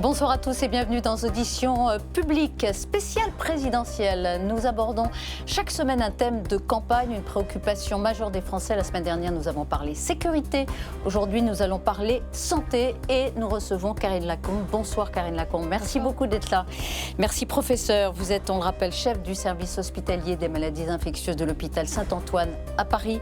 Bonsoir à tous et bienvenue dans Audition publique spéciale présidentielle. Nous abordons chaque semaine un thème de campagne, une préoccupation majeure des Français. La semaine dernière, nous avons parlé sécurité. Aujourd'hui, nous allons parler santé et nous recevons Karine Lacombe. Bonsoir Karine Lacombe, merci beaucoup d'être là. Merci professeur, vous êtes, on le rappelle, chef du service hospitalier des maladies infectieuses de l'hôpital Saint-Antoine à Paris.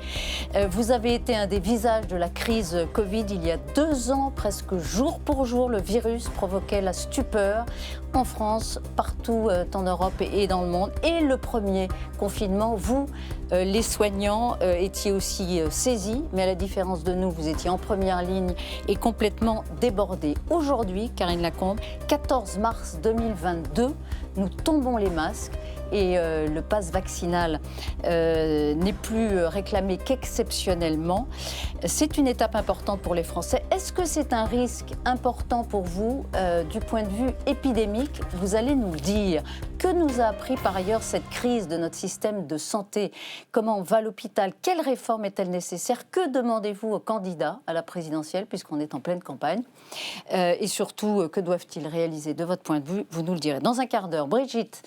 Vous avez été un des visages de la crise Covid il y a 2 ans, presque jour pour jour, le virus provoquait la stupeur en France, partout en Europe et dans le monde. Et le premier confinement, vous, les soignants, étiez aussi saisis, mais à la différence de nous, vous étiez en première ligne et complètement débordés. Aujourd'hui, Karine Lacombe, 14 mars 2022, nous tombons les masques. Et le pass vaccinal n'est plus réclamé qu'exceptionnellement. C'est une étape importante pour les Français. Est-ce que c'est un risque important pour vous du point de vue épidémique? Vous allez nous le dire. Que nous a appris par ailleurs cette crise de notre système de santé? Comment va l'hôpital? Quelle réforme est-elle nécessaire? Que demandez-vous aux candidats à la présidentielle, puisqu'on est en pleine campagne? Et surtout, que doivent-ils réaliser de votre point de vue? Vous nous le direz. Dans un quart d'heure, Brigitte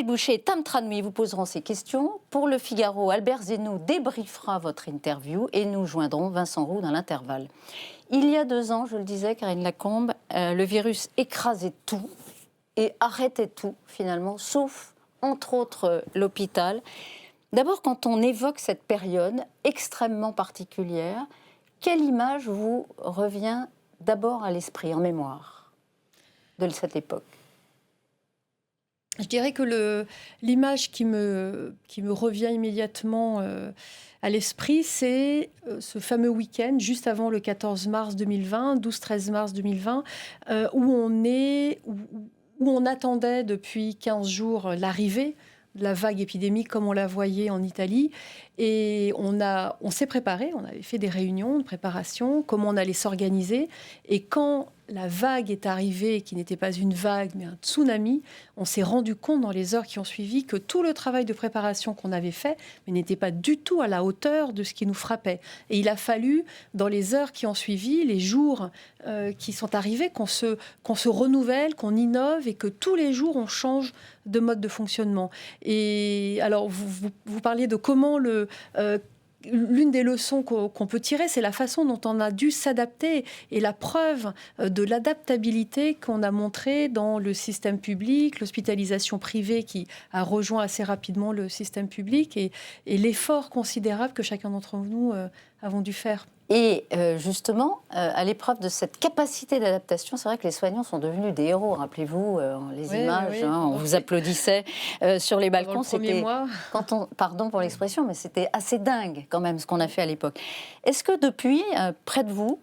Boucher et Tam Tranui vous poseront ces questions. Pour le Figaro, Albert Zenou débriefera votre interview et nous joindrons Vincent Roux dans l'intervalle. Il y a 2 ans, je le disais, Karine Lacombe, le virus écrasait tout et arrêtait tout finalement, sauf, entre autres, l'hôpital. D'abord, quand on évoque cette période extrêmement particulière, quelle image vous revient d'abord à l'esprit, en mémoire, de cette époque? Je dirais que l'image qui me revient immédiatement à l'esprit, c'est ce fameux week-end, juste avant le 14 mars 2020, 12-13 mars 2020, où on attendait depuis 15 jours l'arrivée de la vague épidémique comme on la voyait en Italie. Et on s'est préparé, on avait fait des réunions de préparation, comment on allait s'organiser. Et quand la vague est arrivée, qui n'était pas une vague, mais un tsunami, on s'est rendu compte dans les heures qui ont suivi que tout le travail de préparation qu'on avait fait n'était pas du tout à la hauteur de ce qui nous frappait. Et il a fallu, dans les heures qui ont suivi, les jours qui sont arrivés, qu'on se renouvelle, qu'on innove et que tous les jours, on change de mode de fonctionnement. Et alors, vous parliez de comment l'une des leçons qu'on peut tirer, c'est la façon dont on a dû s'adapter et la preuve de l'adaptabilité qu'on a montrée dans le système public, l'hospitalisation privée qui a rejoint assez rapidement le système public et l'effort considérable que chacun d'entre nous avons dû faire. Et justement, à l'épreuve de cette capacité d'adaptation, c'est vrai que les soignants sont devenus des héros. Rappelez-vous les images, on vous applaudissait sur les balcons. C'était pardon pour l'expression, mais c'était assez dingue quand même ce qu'on a fait à l'époque. Est-ce que depuis, près de vous,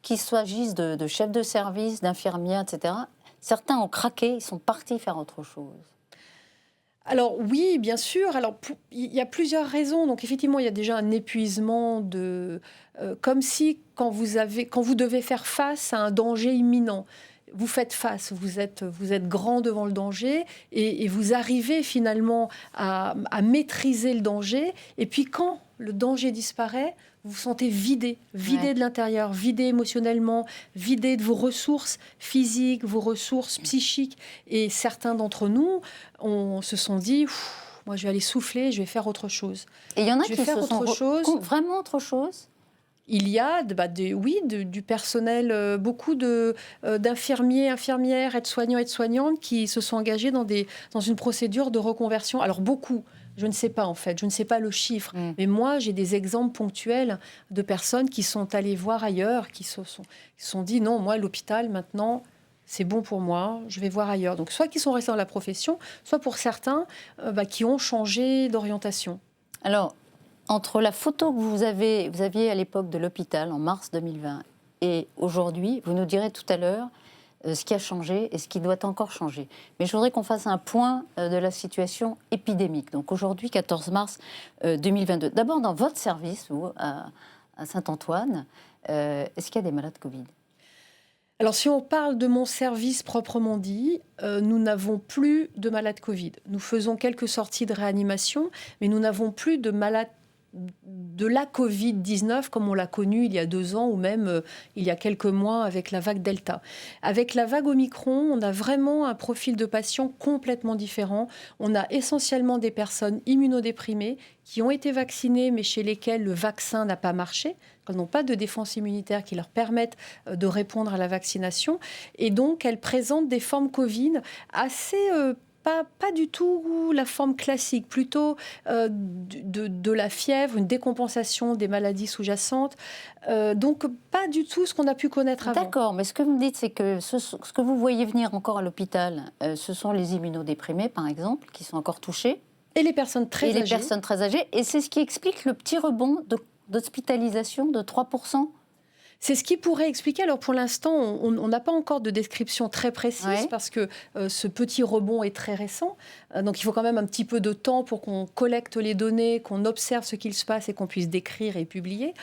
qu'il s'agisse de chefs de service, d'infirmières, etc., certains ont craqué, ils sont partis faire autre chose? Alors oui, bien sûr. Alors il y a plusieurs raisons. Donc effectivement, il y a déjà un épuisement comme si quand vous devez faire face à un danger imminent, vous faites face, vous êtes grand devant le danger et vous arrivez finalement à maîtriser le danger. Et puis quand le danger disparaît, vous vous sentez vidé de l'intérieur, vidé émotionnellement, vidé de vos ressources physiques, vos ressources psychiques. Et certains d'entre nous, on se sont dit, moi je vais aller souffler, je vais faire autre chose. Et il y en a qui se sont vraiment autre chose? Il y a du personnel, beaucoup d'infirmiers, infirmières, aides-soignants, aides-soignantes qui se sont engagés dans une procédure de reconversion. Alors beaucoup, je ne sais pas en fait, je ne sais pas le chiffre, mais moi j'ai des exemples ponctuels de personnes qui sont allées voir ailleurs, qui se sont dit non, moi l'hôpital maintenant c'est bon pour moi, je vais voir ailleurs. Donc soit qui sont restés dans la profession, soit pour certains qui ont changé d'orientation. Alors, entre la photo que vous aviez à l'époque de l'hôpital en mars 2020 et aujourd'hui, vous nous direz tout à l'heure ce qui a changé et ce qui doit encore changer. Mais je voudrais qu'on fasse un point de la situation épidémique. Donc aujourd'hui, 14 mars 2022. D'abord, dans votre service, vous, à Saint-Antoine, est-ce qu'il y a des malades Covid? Alors, si on parle de mon service proprement dit, nous n'avons plus de malades Covid. Nous faisons quelques sorties de réanimation, mais nous n'avons plus de malades de la Covid-19 comme on l'a connue il y a 2 ans ou même il y a quelques mois avec la vague Delta. Avec la vague Omicron, on a vraiment un profil de patient complètement différent. On a essentiellement des personnes immunodéprimées qui ont été vaccinées mais chez lesquelles le vaccin n'a pas marché, qui n'ont pas de défense immunitaire qui leur permettent de répondre à la vaccination. Et donc, elles présentent des formes Covid assez... Pas du tout la forme classique, plutôt de la fièvre, une décompensation des maladies sous-jacentes. Donc, pas du tout ce qu'on a pu connaître avant. D'accord, mais ce que vous me dites, c'est que ce que vous voyez venir encore à l'hôpital, ce sont les immunodéprimés, par exemple, qui sont encore touchés. Et les personnes très âgées. Et les personnes très âgées. Et c'est ce qui explique le petit rebond d'hospitalisation de 3%. C'est ce qui pourrait expliquer. Alors pour l'instant, on n'a pas encore de description très précise parce que ce petit rebond est très récent. Donc il faut quand même un petit peu de temps pour qu'on collecte les données, qu'on observe ce qu'il se passe et qu'on puisse décrire et publier.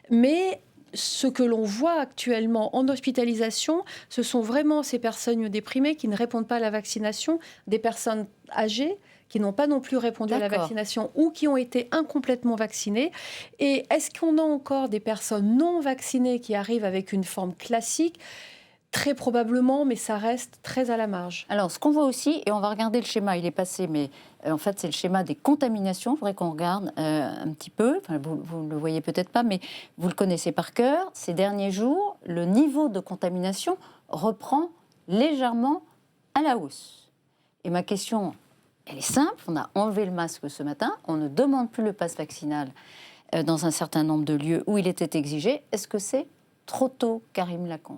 Mais ce que l'on voit actuellement en hospitalisation, ce sont vraiment ces personnes déprimées qui ne répondent pas à la vaccination, des personnes âgées qui n'ont pas non plus répondu à la vaccination ou qui ont été incomplètement vaccinées. Et est-ce qu'on a encore des personnes non vaccinées qui arrivent avec une forme classique ? Très probablement, mais ça reste très à la marge. Alors, ce qu'on voit aussi, et on va regarder le schéma, il est passé, mais en fait, c'est le schéma des contaminations. Il faudrait qu'on regarde un petit peu. Enfin, vous ne le voyez peut-être pas, mais vous le connaissez par cœur. Ces derniers jours, le niveau de contamination reprend légèrement à la hausse. Et ma question, elle est simple. On a enlevé le masque ce matin. On ne demande plus le pass vaccinal dans un certain nombre de lieux où il était exigé. Est-ce que c'est trop tôt, Karim Lacombe ?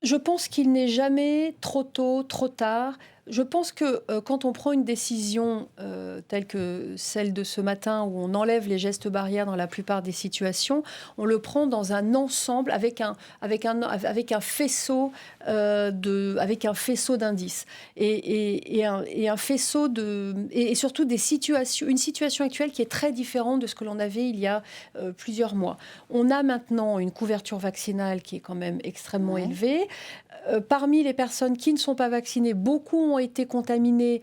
Je pense qu'il n'est jamais trop tôt, trop tard. Je pense que quand on prend une décision telle que celle de ce matin, où on enlève les gestes barrières dans la plupart des situations, on le prend dans un ensemble avec un faisceau d'indices et un faisceau et surtout une situation actuelle qui est très différente de ce que l'on avait il y a plusieurs mois. On a maintenant une couverture vaccinale qui est quand même extrêmement élevée. Parmi les personnes qui ne sont pas vaccinées, beaucoup ont été contaminées,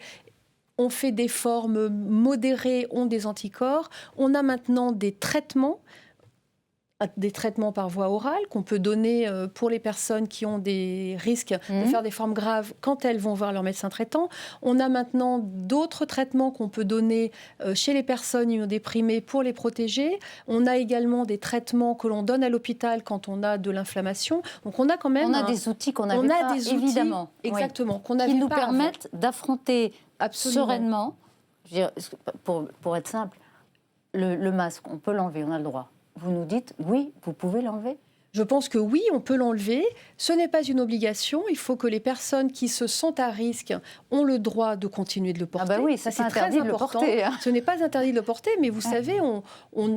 ont fait des formes modérées, ont des anticorps. On a maintenant des traitements par voie orale qu'on peut donner pour les personnes qui ont des risques de faire des formes graves quand elles vont voir leur médecin traitant. On a maintenant d'autres traitements qu'on peut donner chez les personnes immunodéprimées pour les protéger. On a également des traitements que l'on donne à l'hôpital quand on a de l'inflammation. Donc on a quand même... On a des outils qu'on n'avait pas, évidemment. Exactement. Oui. Qui nous permettent d'affronter sereinement. Je veux dire, pour être simple, le masque, on peut l'enlever, on a le droit. Vous nous dites, oui, vous pouvez l'enlever ? Je pense que oui, on peut l'enlever. Ce n'est pas une obligation. Il faut que les personnes qui se sentent à risque ont le droit de continuer de le porter. Ah bah oui, ça c'est très interdit important. De le porter, hein. Ce n'est pas interdit de le porter, mais vous savez,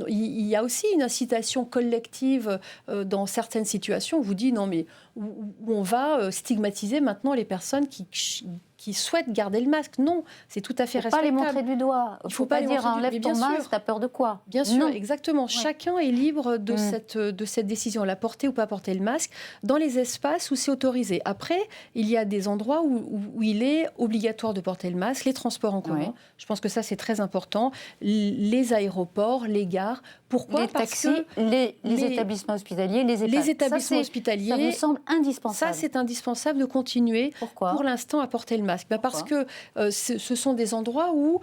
il y a aussi une incitation collective dans certaines situations. On vous dit non, mais où on va stigmatiser maintenant les personnes qui souhaitent garder le masque. Non, c'est tout à fait respectable. Il ne faut pas les montrer du doigt. Il ne faut pas dire enlève ton masque, t'as peur de quoi ? Bien sûr, exactement. Chacun est libre de cette décision, la porter ou pas porter le masque, dans les espaces où c'est autorisé. Après, il y a des endroits où il est obligatoire de porter le masque, les transports en commun. Je pense que ça, c'est très important. Les aéroports, les gares. Pourquoi ? Les taxis, les établissements hospitaliers, les EHPAD. Les établissements hospitaliers. Ça vous semble indispensable ? Ça, c'est indispensable de continuer, pour l'instant, à porter le masque. Parce que ce sont des endroits où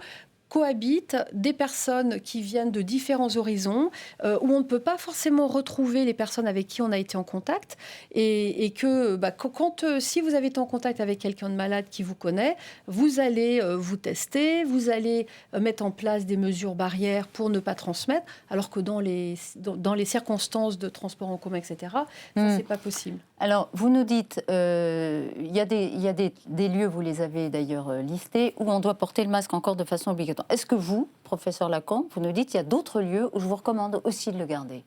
cohabitent des personnes qui viennent de différents horizons, où on ne peut pas forcément retrouver les personnes avec qui on a été en contact, et que si vous avez été en contact avec quelqu'un de malade qui vous connaît, vous allez vous tester, vous allez mettre en place des mesures barrières pour ne pas transmettre, alors que dans les circonstances de transport en commun, etc., ça, c'est pas possible. Alors, vous nous dites, il y a des lieux, vous les avez d'ailleurs listés, où on doit porter le masque encore de façon obligatoire. Est-ce que vous, professeur Lacombe, vous nous dites qu'il y a d'autres lieux où je vous recommande aussi de le garder,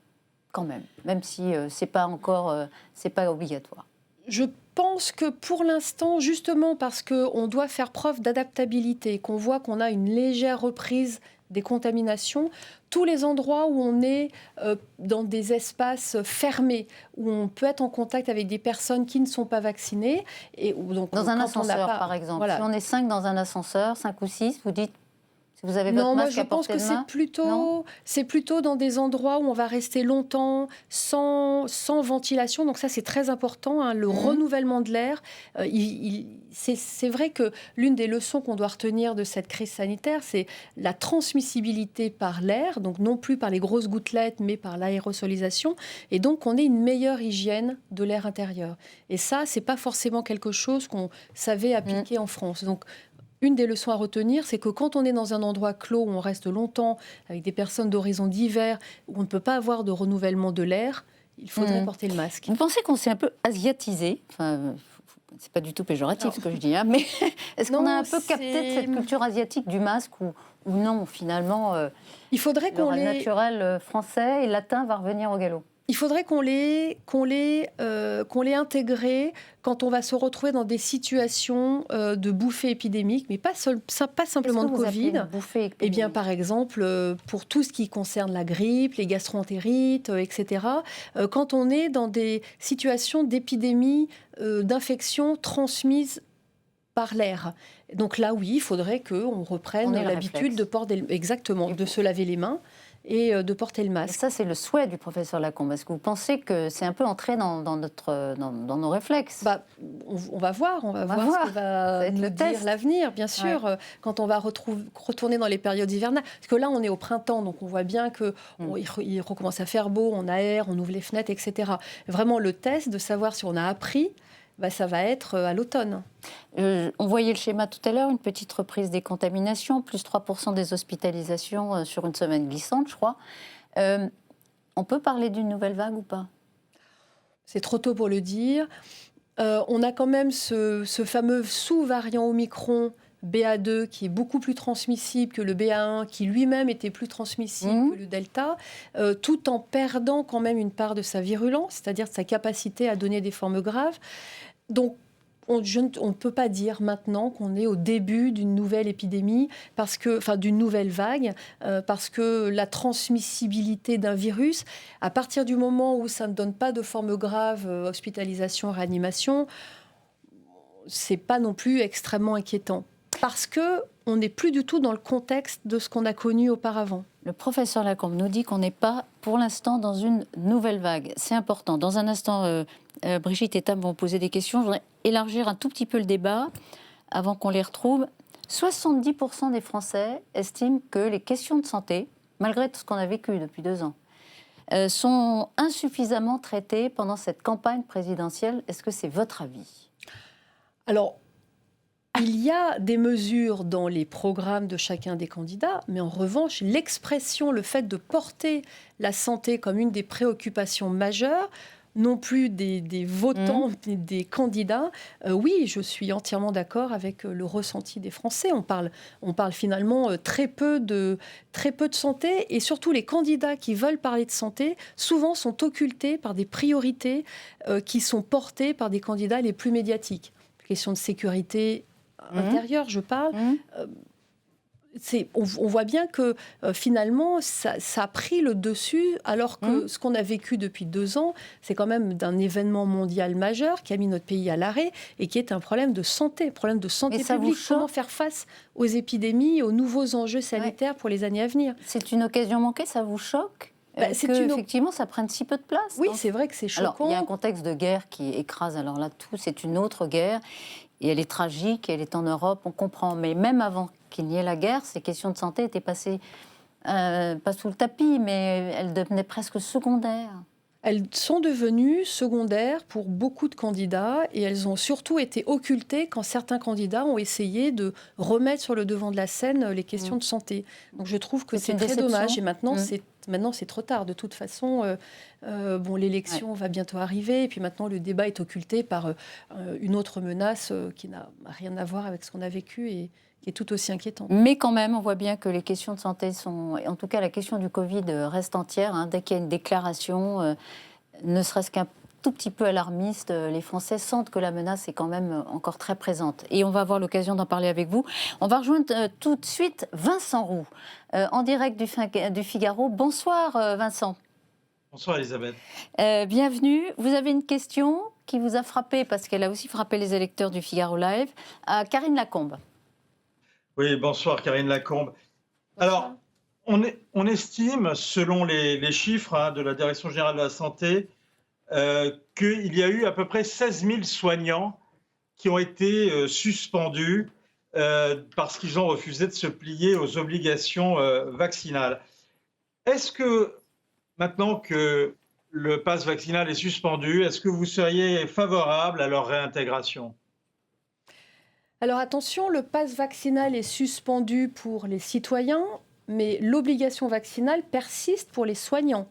quand même si c'est pas obligatoire? Je pense que pour l'instant, justement parce qu'on doit faire preuve d'adaptabilité, qu'on voit qu'on a une légère reprise des contaminations, tous les endroits où on est dans des espaces fermés, où on peut être en contact avec des personnes qui ne sont pas vaccinées. Et où, donc, dans un ascenseur, par exemple. Voilà. Si on est 5 dans un ascenseur, 5 ou 6, vous dites Si vous avez votre Non, moi masque je à pense portée que de main, non? c'est plutôt dans des endroits où on va rester longtemps sans ventilation. Donc ça, c'est très important, hein, le renouvellement de l'air. C'est vrai que l'une des leçons qu'on doit retenir de cette crise sanitaire, c'est la transmissibilité par l'air, donc non plus par les grosses gouttelettes, mais par l'aérosolisation. Et donc, on ait une meilleure hygiène de l'air intérieur. Et ça, c'est pas forcément quelque chose qu'on savait appliquer en France. Donc, une des leçons à retenir, c'est que quand on est dans un endroit clos où on reste longtemps, avec des personnes d'horizons divers, où on ne peut pas avoir de renouvellement de l'air, il faudrait porter le masque. Vous pensez qu'on s'est un peu asiatisé? Enfin, c'est pas du tout péjoratif ce que je dis, hein, mais est-ce qu'on a un peu capté de cette culture asiatique du masque ou non, finalement, il faudrait qu'on le naturel français et latin va revenir au galop? Il faudrait qu'on l'ait intégré quand on va se retrouver dans des situations de bouffées épidémiques, mais pas simplement de Covid. Eh bien, par exemple, pour tout ce qui concerne la grippe, les gastroentérites, etc. Quand on est dans des situations d'épidémie, d'infections transmises par l'air. Donc là, oui, il faudrait qu'on reprenne l'habitude de de se laver les mains et de porter le masque. Et ça, c'est le souhait du professeur Lacombe. Est-ce que vous pensez que c'est un peu entré dans nos réflexes? On va voir ce que va nous dire l'avenir, bien sûr, quand on va retourner dans les périodes hivernales. Parce que là, on est au printemps, donc on voit bien qu'il recommence à faire beau, on aère, on ouvre les fenêtres, etc. Vraiment, le test de savoir si on a appris, ça va être à l'automne. On voyait le schéma tout à l'heure, une petite reprise des contaminations, plus 3% des hospitalisations sur une semaine glissante, je crois. On peut parler d'une nouvelle vague ou pas? C'est trop tôt pour le dire. On a quand même ce fameux sous-variant Omicron, BA2, qui est beaucoup plus transmissible que le BA1, qui lui-même était plus transmissible que le Delta, tout en perdant quand même une part de sa virulence, c'est-à-dire de sa capacité à donner des formes graves. Donc, on ne peut pas dire maintenant qu'on est au début d'une nouvelle épidémie, d'une nouvelle vague, parce que la transmissibilité d'un virus, à partir du moment où ça ne donne pas de forme grave, hospitalisation, réanimation, c'est pas non plus extrêmement inquiétant. Parce qu'on n'est plus du tout dans le contexte de ce qu'on a connu auparavant. Le professeur Lacombe nous dit qu'on n'est pas, pour l'instant, dans une nouvelle vague. C'est important. Dans un instant, Brigitte et Tam vont poser des questions. Je voudrais élargir un tout petit peu le débat avant qu'on les retrouve. 70% des Français estiment que les questions de santé, malgré tout ce qu'on a vécu depuis 2 ans, sont insuffisamment traitées pendant cette campagne présidentielle. Est-ce que c'est votre avis? Alors, il y a des mesures dans les programmes de chacun des candidats, mais en revanche, l'expression, le fait de porter la santé comme une des préoccupations majeures, non plus des votants, des candidats. Oui, je suis entièrement d'accord avec le ressenti des Français. On parle finalement très peu de santé, et surtout les candidats qui veulent parler de santé, souvent sont occultés par des priorités qui sont portées par des candidats les plus médiatiques. Question de sécurité intérieure, je parle. On voit bien que finalement, ça a pris le dessus, alors que ce qu'on a vécu depuis 2 ans, c'est quand même d'un événement mondial majeur qui a mis notre pays à l'arrêt et qui est un problème de santé publique. Comment faire face aux épidémies, aux nouveaux enjeux sanitaires pour les années à venir? C'est une occasion manquée, ça vous choque? Effectivement, ça prenne si peu de place? Oui, c'est vrai que c'est choquant. Alors, il y a un contexte de guerre qui écrase, alors là, tout, c'est une autre guerre. Et elle est tragique, elle est en Europe, on comprend. Mais même avant qu'il n'y ait la guerre, ces questions de santé étaient passées, pas sous le tapis, mais elles devenaient presque secondaires. Elles sont devenues secondaires pour beaucoup de candidats, et elles ont surtout été occultées quand certains candidats ont essayé de remettre sur le devant de la scène les questions de santé. Donc je trouve que c'est très dommage, et maintenant c'est trop tard. De toute façon, l'élection va bientôt arriver, et puis maintenant le débat est occulté par une autre menace qui n'a rien à voir avec ce qu'on a vécu et qui est tout aussi inquiétant. Mais quand même, on voit bien que les questions de santé sont... En tout cas, la question du Covid reste entière. Dès qu'il y a une déclaration, ne serait-ce qu'un tout petit peu alarmiste, les Français sentent que la menace est quand même encore très présente. Et on va avoir l'occasion d'en parler avec vous. On va rejoindre tout de suite Vincent Roux, en direct du Figaro. Bonsoir Vincent. Bonsoir Elisabeth. Bienvenue. Vous avez une question qui vous a frappé, parce qu'elle a aussi frappé les électeurs du Figaro Live, à Karine Lacombe. Oui, bonsoir Karine Lacombe. Alors, on estime, selon les chiffres de la Direction générale de la santé, qu'il y a eu à peu près 16 000 soignants qui ont été suspendus parce qu'ils ont refusé de se plier aux obligations vaccinales. Est-ce que, maintenant que le pass vaccinal est suspendu, est-ce que vous seriez favorable à leur réintégration ? Alors attention, le pass vaccinal est suspendu pour les citoyens, mais l'obligation vaccinale persiste pour les soignants.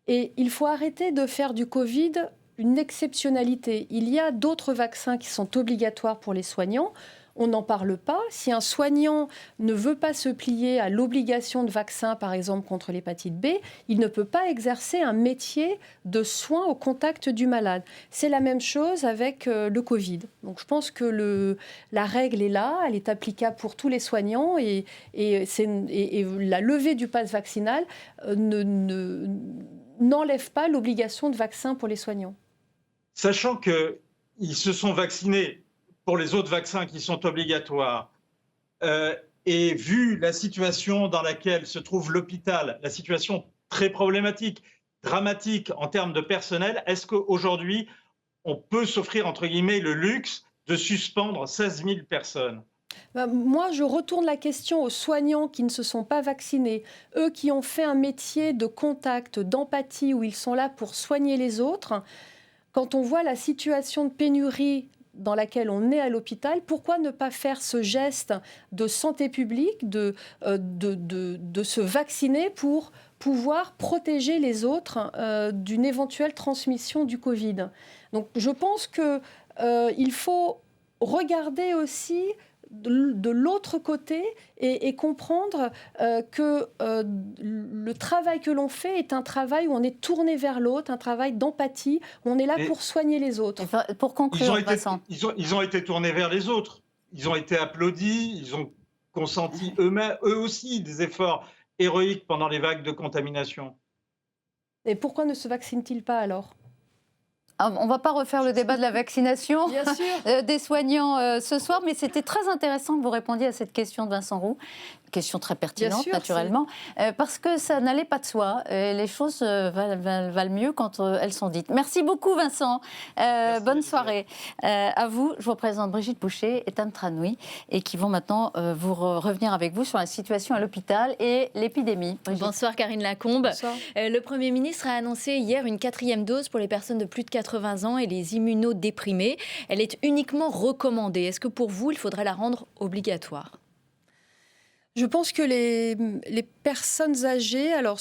Et il faut arrêter de faire du Covid une exceptionnalité. Il y a d'autres vaccins qui sont obligatoires pour les soignants. On n'en parle pas. Si un soignant ne veut pas se plier à l'obligation de vaccin, par exemple contre l'hépatite B, il ne peut pas exercer un métier de soins au contact du malade. C'est la même chose avec le Covid. Donc je pense que la règle est là, elle est applicable pour tous les soignants et la levée du pass vaccinal n'enlève pas l'obligation de vaccin pour les soignants. Sachant qu'ils se sont vaccinés pour les autres vaccins qui sont obligatoires, et vu la situation dans laquelle se trouve l'hôpital, la situation très problématique, dramatique en termes de personnel, est-ce qu'aujourd'hui, on peut s'offrir, entre guillemets, le luxe de suspendre 16 000 personnes ? Moi, je retourne la question aux soignants qui ne se sont pas vaccinés, eux qui ont fait un métier de contact, d'empathie, où ils sont là pour soigner les autres. Quand on voit la situation de pénurie dans laquelle on est à l'hôpital, pourquoi ne pas faire ce geste de santé publique, de se vacciner pour pouvoir protéger les autres d'une éventuelle transmission du Covid. Donc je pense qu'il faut regarder aussi de l'autre côté et comprendre que le travail que l'on fait est un travail où on est tourné vers l'autre, un travail d'empathie, où on est là pour soigner les autres. Pour conclure, Vincent. Ils ont été tournés vers les autres. Ils ont été applaudis, ils ont consenti eux aussi des efforts héroïques pendant les vagues de contamination. Et pourquoi ne se vaccinent-ils pas alors ? On ne va pas refaire le débat de la vaccination des soignants ce soir, mais c'était très intéressant que vous répondiez à cette question de Vincent Roux. Question très pertinente, naturellement, parce que ça n'allait pas de soi. Et les choses valent mieux quand elles sont dites. Merci beaucoup, Vincent. Bonne soirée. À vous, je vous présente Brigitte Boucher et Tam Tranoui, et qui vont maintenant revenir avec vous sur la situation à l'hôpital et l'épidémie. Brigitte. Bonsoir, Karine Lacombe. Bonsoir. Le Premier ministre a annoncé hier une 4e dose pour les personnes de plus de 80 ans et les immunodéprimés. Elle est uniquement recommandée. Est-ce que pour vous, il faudrait la rendre obligatoire ? Je pense que les personnes âgées, alors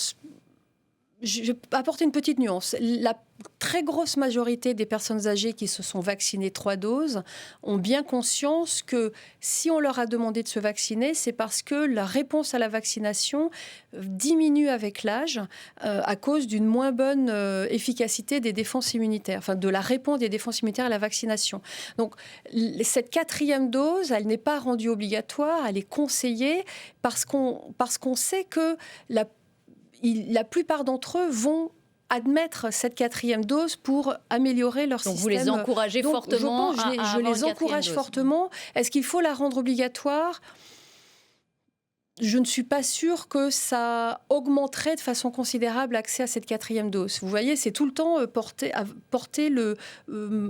je vais apporter une petite nuance. La très grosse majorité des personnes âgées qui se sont vaccinées 3 doses ont bien conscience que si on leur a demandé de se vacciner, c'est parce que la réponse à la vaccination diminue avec l'âge à cause d'une moins bonne efficacité des défenses immunitaires, enfin de la réponse des défenses immunitaires à la vaccination. Donc cette 4e dose, elle n'est pas rendue obligatoire, elle est conseillée parce qu'on sait que la plupart d'entre eux vont admettre cette 4e dose pour améliorer leur système. Donc vous les encouragez fortement je les encourage fortement. Est-ce qu'il faut la rendre obligatoire ? Je ne suis pas sûre que ça augmenterait de façon considérable l'accès à cette 4e dose. Vous voyez, c'est tout le temps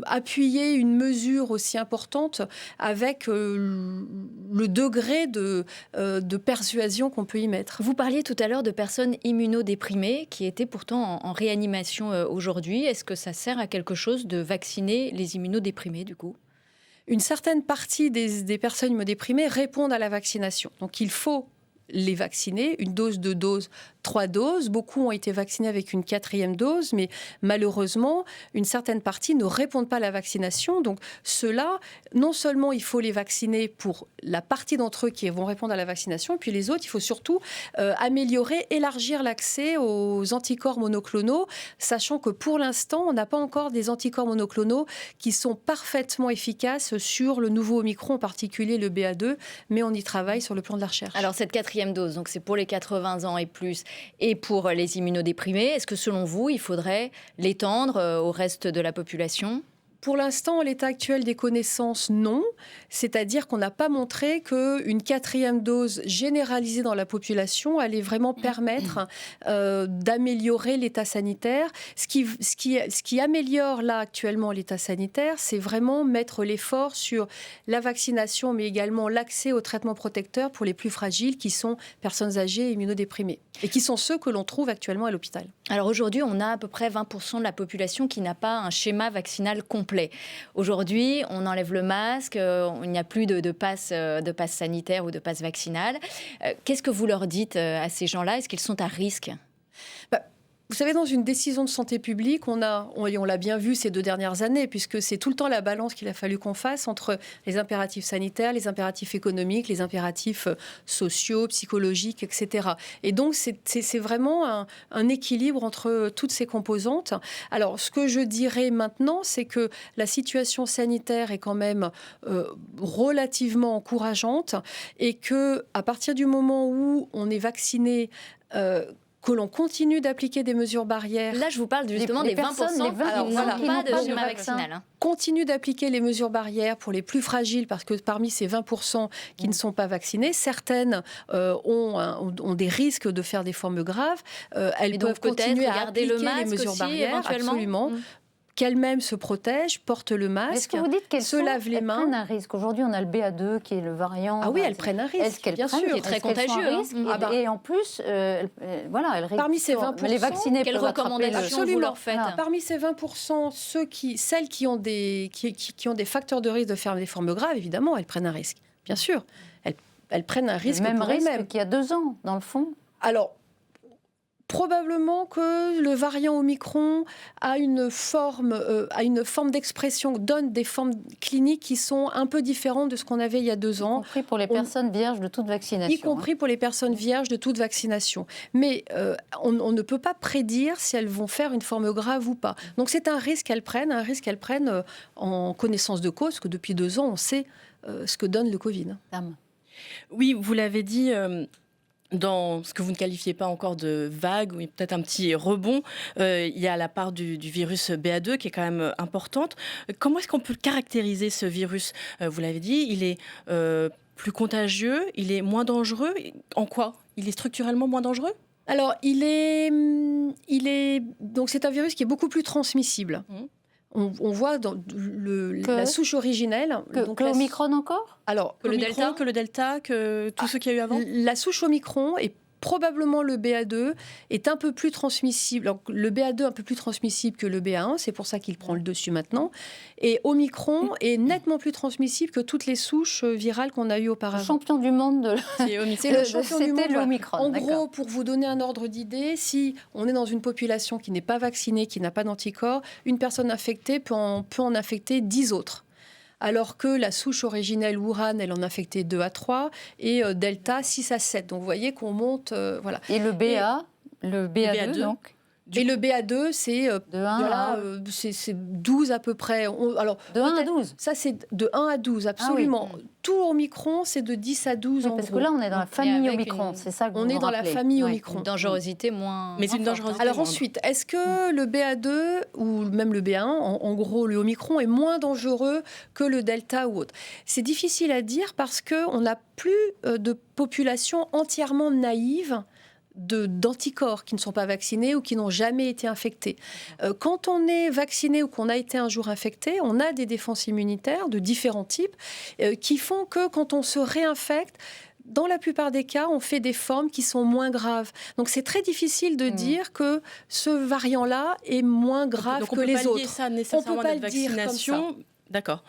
appuyer une mesure aussi importante avec le degré de persuasion qu'on peut y mettre. Vous parliez tout à l'heure de personnes immunodéprimées qui étaient pourtant en réanimation aujourd'hui. Est-ce que ça sert à quelque chose de vacciner les immunodéprimés du coup ? Une certaine partie des personnes immunodéprimées répondent à la vaccination. Donc il faut les vacciner, une dose, 2 doses, 3 doses. Beaucoup ont été vaccinés avec une 4e dose, mais malheureusement, une certaine partie ne répondent pas à la vaccination. Donc ceux-là, non seulement il faut les vacciner pour la partie d'entre eux qui vont répondre à la vaccination, et puis les autres, il faut surtout élargir l'accès aux anticorps monoclonaux, sachant que pour l'instant, on n'a pas encore des anticorps monoclonaux qui sont parfaitement efficaces sur le nouveau Omicron, en particulier le BA2, mais on y travaille sur le plan de la recherche. Alors cette 4e dose, donc c'est pour les 80 ans et plus, et pour les immunodéprimés. Est-ce que selon vous, il faudrait l'étendre au reste de la population ? Pour l'instant, en l'état actuel des connaissances, non. C'est-à-dire qu'on n'a pas montré qu'une 4e dose généralisée dans la population allait vraiment permettre d'améliorer l'état sanitaire. Ce qui améliore là actuellement l'état sanitaire, c'est vraiment mettre l'effort sur la vaccination, mais également l'accès aux traitements protecteurs pour les plus fragiles, qui sont personnes âgées et immunodéprimées, et qui sont ceux que l'on trouve actuellement à l'hôpital. Alors aujourd'hui, on a à peu près 20% de la population qui n'a pas un schéma vaccinal complet. Aujourd'hui, on enlève le masque, il n'y a plus de passe sanitaire ou de passe vaccinal. Qu'est-ce que vous leur dites à ces gens-là? Est-ce qu'ils sont à risque? Vous savez, dans une décision de santé publique, on l'a bien vu ces 2 dernières années, puisque c'est tout le temps la balance qu'il a fallu qu'on fasse entre les impératifs sanitaires, les impératifs économiques, les impératifs sociaux, psychologiques, etc. Et donc, c'est vraiment un équilibre entre toutes ces composantes. Alors, ce que je dirais maintenant, c'est que la situation sanitaire est quand même relativement encourageante, et que à partir du moment où on est vacciné, que l'on continue d'appliquer des mesures barrières. Là, je vous parle justement des 20%, qui n'ont pas de schéma vaccinal. Continue d'appliquer les mesures barrières pour les plus fragiles, parce que parmi ces 20% qui ne sont pas vaccinées, certaines ont des risques de faire des formes graves. Elles peuvent continuer à appliquer les mesures barrières, absolument. Qu'elles-mêmes se protègent, portent le masque, est-ce que vous dites qu'elles se lavent les mains. Prennent un risque. Aujourd'hui, on a le BA2 qui est le variant. Ah oui, elles prennent un risque, bien sûr. Qui est très contagieux. Et en plus, elles parmi ces 20%, les vaccinés, quelles recommandations vous leur faites? Parmi ces 20%, celles qui ont des facteurs de risque de faire des formes graves, évidemment, elles prennent un risque. Bien sûr, elles prennent un risque pour elles-mêmes. Même Qu'il y a 2 ans, dans le fond. Alors, probablement que le variant Omicron a une forme d'expression, donne des formes cliniques qui sont un peu différentes de ce qu'on avait il y a 2 ans. Y compris pour les personnes vierges de toute vaccination. Y compris pour les personnes vierges de toute vaccination. Mais on ne peut pas prédire si elles vont faire une forme grave ou pas. Donc c'est un risque qu'elles prennent en connaissance de cause, parce que depuis 2 ans, on sait ce que donne le Covid. Oui, vous l'avez dit... Dans ce que vous ne qualifiez pas encore de vague, ou peut-être un petit rebond, il y a la part du virus BA2 qui est quand même importante. Comment est-ce qu'on peut caractériser ce virus? Vous l'avez dit, il est plus contagieux, il est moins dangereux. En quoi? Il est structurellement moins dangereux? Alors, donc c'est un virus qui est beaucoup plus transmissible. On voit dans la souche originelle... Que l'Omicron encore? Alors, que le Delta, que tout ce qu'il y a eu avant? La souche Omicron et probablement le BA2 est un peu plus transmissible. Donc, le BA2 un peu plus transmissible que le BA1, c'est pour ça qu'il prend le dessus maintenant. Et Omicron est nettement plus transmissible que toutes les souches virales qu'on a eues auparavant. Le champion du monde de... C'est le champion du monde. C'était l'Omicron. En gros, pour vous donner un ordre d'idée, si on est dans une population qui n'est pas vaccinée, qui n'a pas d'anticorps, une personne infectée peut en infecter 10 autres. Alors que la souche originelle Wuhan, elle en infectait 2 à 3, et Delta, 6 à 7. Donc vous voyez qu'on monte... voilà. Et le BA2 donc? Et le BA2, c'est c'est 12 à peu près. De 1 à 12? Ça, c'est de 1 à 12, absolument. Ah oui. Tout Omicron, c'est de 10 à 12 parce que là, on est dans la famille Omicron, c'est ça que vous On est dans la famille Omicron. Une dangerosité moins... Mais une dangerosité Alors ensuite, est-ce que le BA2 ou même le BA1, en gros le Omicron, est moins dangereux que le Delta ou autre? C'est difficile à dire parce qu'on n'a plus de population entièrement naïve d'anticorps qui ne sont pas vaccinés ou qui n'ont jamais été infectés. Quand on est vacciné ou qu'on a été un jour infecté, on a des défenses immunitaires de différents types qui font que quand on se réinfecte, dans la plupart des cas, on fait des formes qui sont moins graves. Donc c'est très difficile de dire que ce variant-là est moins grave que les autres. On peut pas lier ça nécessairement à notre vaccination. D'accord.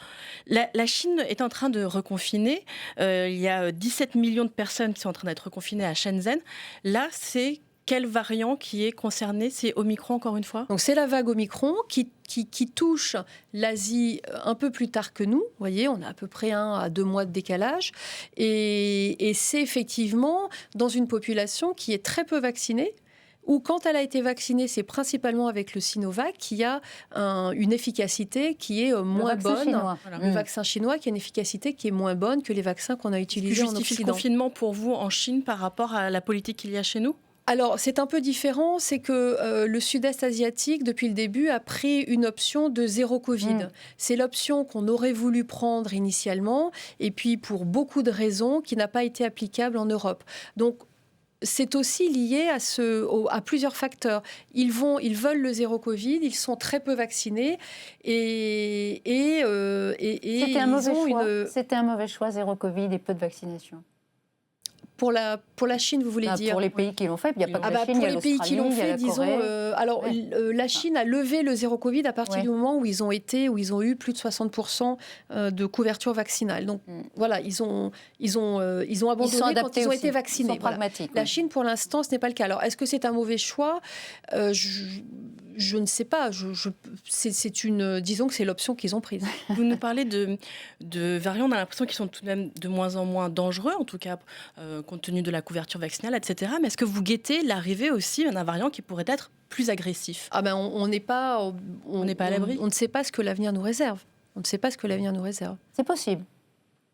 La Chine est en train de reconfiner. Il y a 17 millions de personnes qui sont en train d'être reconfinées à Shenzhen. Là, c'est quel variant qui est concerné? C'est Omicron, encore une fois? Donc, c'est la vague Omicron qui touche l'Asie un peu plus tard que nous. Vous voyez, on a à peu près 1 à 2 mois de décalage. Et c'est effectivement dans une population qui est très peu vaccinée, ou quand elle a été vaccinée, c'est principalement avec le Sinovac qui a une efficacité qui est moins bonne. Le vaccin chinois qui a une efficacité qui est moins bonne que les vaccins qu'on a utilisés en Occident. Justifie le confinement pour vous en Chine par rapport à la politique qu'il y a chez nous? Alors, c'est un peu différent, c'est que le Sud-Est asiatique, depuis le début, a pris une option de zéro Covid. C'est l'option qu'on aurait voulu prendre initialement, et puis pour beaucoup de raisons, qui n'a pas été applicable en Europe. Donc, c'est aussi lié à plusieurs facteurs. Ils veulent le zéro Covid, ils sont très peu vaccinés, et C'était un mauvais choix. C'était un mauvais choix, zéro Covid et peu de vaccination. Pour la Chine, vous voulez dire? Pour les pays qui l'ont fait, il n'y a pas que la Chine, pour il y a les pays qui l'ont fait, disons. La Chine a levé le zéro Covid à partir du moment où ils ont eu plus de 60% de couverture vaccinale. Donc voilà, ils ont abandonné quand ils ont été vaccinés. Ils sont pragmatiques. La Chine, pour l'instant, ce n'est pas le cas. Alors, est-ce que c'est un mauvais choix? Je ne sais pas. Disons que c'est l'option qu'ils ont prise. Vous nous parlez de variants, on a l'impression qu'ils sont tout de même de moins en moins dangereux, en tout cas compte tenu de la couverture vaccinale, etc. Mais est-ce que vous guettez l'arrivée aussi d'un variant qui pourrait être plus agressif? On n'est pas à l'abri. On ne sait pas ce que l'avenir nous réserve. C'est possible.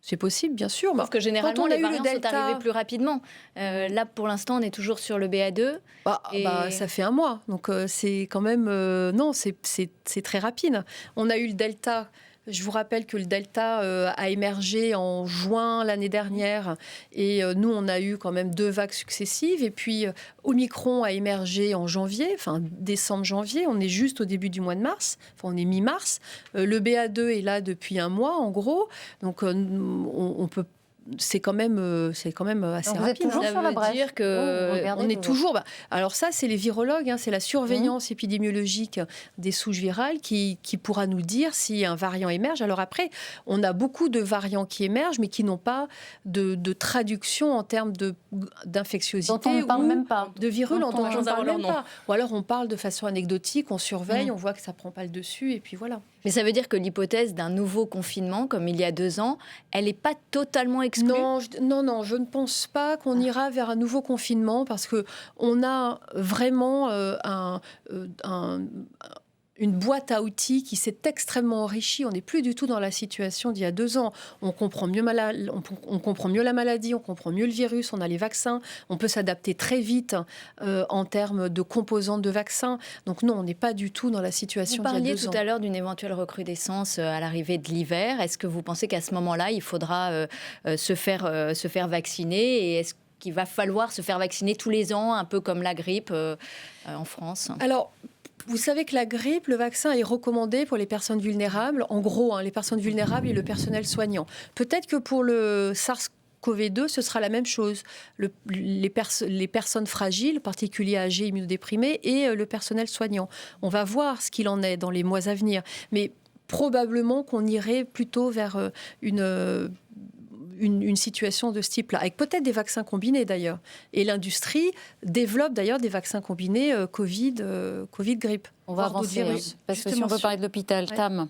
C'est possible, bien sûr. Parce que généralement, les variants sont arrivés plus rapidement. Là, pour l'instant, on est toujours sur le BA2. Ça fait un mois. Donc, c'est quand même... non, c'est très rapide. On a eu le Delta... Je vous rappelle que le Delta a émergé en juin l'année dernière, et nous, on a eu quand même 2 vagues successives. Et puis, Omicron a émergé en janvier, décembre-janvier. On est juste au début du mois de mars, on est mi-mars. Le BA2 est là depuis un mois, en gros. Donc, on peut... C'est quand même assez rapide. Vous êtes toujours sur la brèche. Dire que on est toujours. Alors ça, c'est les virologues, c'est la surveillance épidémiologique des souches virales qui pourra nous dire si un variant émerge. Alors après, on a beaucoup de variants qui émergent, mais qui n'ont pas de traduction en termes d'infectiosité dont on ne parle même pas, de virulence, dont on ne parle même pas. Ou alors on parle de façon anecdotique, on surveille, on voit que ça prend pas le dessus, et puis voilà. Mais ça veut dire que l'hypothèse d'un nouveau confinement, comme il y a 2 ans, elle n'est pas totalement exclue? Non, je ne pense pas qu'on ira vers un nouveau confinement, parce qu'on a vraiment une boîte à outils qui s'est extrêmement enrichie. On n'est plus du tout dans la situation d'il y a 2 ans. On comprend mieux la maladie, on comprend mieux le virus, on a les vaccins, on peut s'adapter très vite en termes de composantes de vaccins. Donc non, on n'est pas du tout dans la situation d'il y a 2 ans. Vous parliez tout à l'heure d'une éventuelle recrudescence à l'arrivée de l'hiver. Est-ce que vous pensez qu'à ce moment-là, il faudra se faire vacciner, et est-ce qu'il va falloir se faire vacciner tous les ans, un peu comme la grippe en France? Alors, vous savez que la grippe, le vaccin est recommandé pour les personnes vulnérables. En gros, les personnes vulnérables et le personnel soignant. Peut-être que pour le SARS-CoV-2, ce sera la même chose. Les personnes fragiles, en particulier âgées, immunodéprimées, et le personnel soignant. On va voir ce qu'il en est dans les mois à venir. Mais probablement qu'on irait plutôt vers une situation de ce type-là, avec peut-être des vaccins combinés d'ailleurs. Et l'industrie développe d'ailleurs des vaccins combinés Covid-grippe. On va avancer, parce que si on peut parler de l'hôpital, Tam.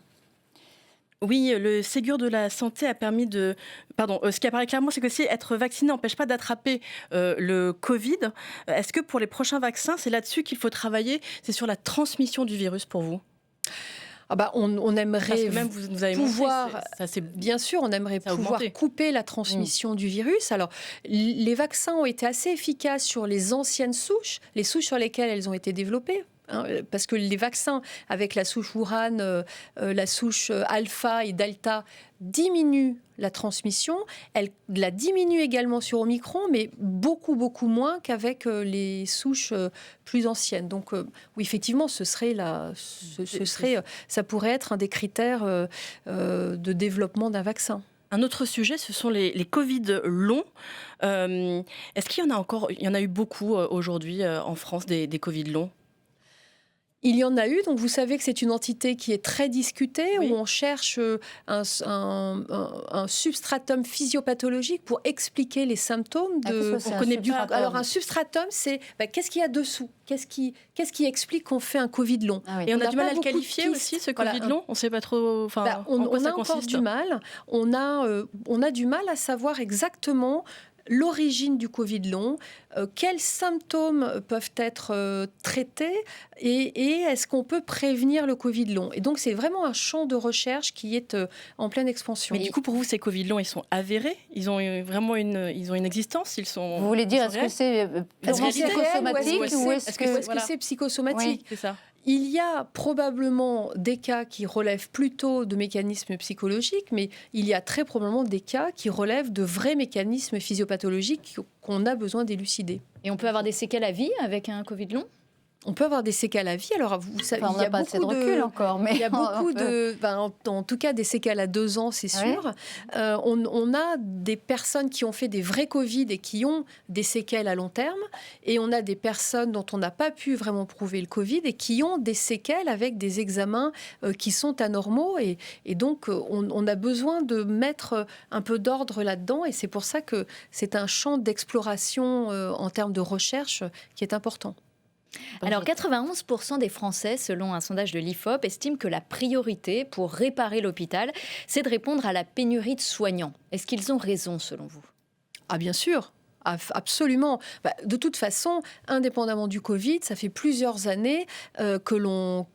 Oui, le Ségur de la santé a permis de... ce qui apparaît clairement, c'est que si être vacciné n'empêche pas d'attraper le Covid, est-ce que pour les prochains vaccins, c'est là-dessus qu'il faut travailler? C'est sur la transmission du virus pour vous? On aimerait même vous avez pouvoir, montré, bien sûr, on aimerait pouvoir couper la transmission du virus. Alors, les vaccins ont été assez efficaces sur les anciennes souches, les souches sur lesquelles elles ont été développées. Parce que les vaccins avec la souche Wuhan, la souche Alpha et Delta diminuent la transmission. Elle la diminue également sur Omicron, mais beaucoup, beaucoup moins qu'avec les souches plus anciennes. Donc oui, effectivement, ça pourrait être un des critères de développement d'un vaccin. Un autre sujet, ce sont les Covid longs. Est-ce qu'il y en a encore? Il y en a eu beaucoup aujourd'hui en France, des Covid longs? Il y en a eu, donc vous savez que c'est une entité qui est très discutée, où on cherche un substratum physiopathologique pour expliquer les symptômes. Alors un substratum, c'est qu'est-ce qu'il y a dessous? Qu'est-ce qui explique qu'on fait un Covid long? Et on a du mal à le qualifier aussi, ce Covid long? On ne sait pas trop on a encore du mal. On a du mal à savoir exactement l'origine du Covid long, quels symptômes peuvent être traités et est-ce qu'on peut prévenir le Covid long. Et donc, c'est vraiment un champ de recherche qui est en pleine expansion. Mais du coup, pour vous, ces Covid longs, ils sont avérés? Ils ont vraiment une existence? Vous voulez dire, est-ce que c'est purement psychosomatique ou est-ce que c'est psychosomatique? Oui, c'est ça. Il y a probablement des cas qui relèvent plutôt de mécanismes psychologiques, mais il y a très probablement des cas qui relèvent de vrais mécanismes physiopathologiques qu'on a besoin d'élucider. Et on peut avoir des séquelles à vie avec un Covid long? On peut avoir des séquelles à vie. Alors, vous savez, on n'a pas assez de recul encore, mais il y a beaucoup en tout cas, des séquelles à 2 ans, c'est sûr. On a des personnes qui ont fait des vrais Covid et qui ont des séquelles à long terme, et on a des personnes dont on n'a pas pu vraiment prouver le Covid et qui ont des séquelles avec des examens qui sont anormaux, et donc on a besoin de mettre un peu d'ordre là-dedans, et c'est pour ça que c'est un champ d'exploration en termes de recherche qui est important. Alors, 91% des Français, selon un sondage de l'IFOP, estiment que la priorité pour réparer l'hôpital, c'est de répondre à la pénurie de soignants. Est-ce qu'ils ont raison, selon vous? Ah, bien sûr. Absolument. De toute façon, indépendamment du Covid, ça fait plusieurs années que l'on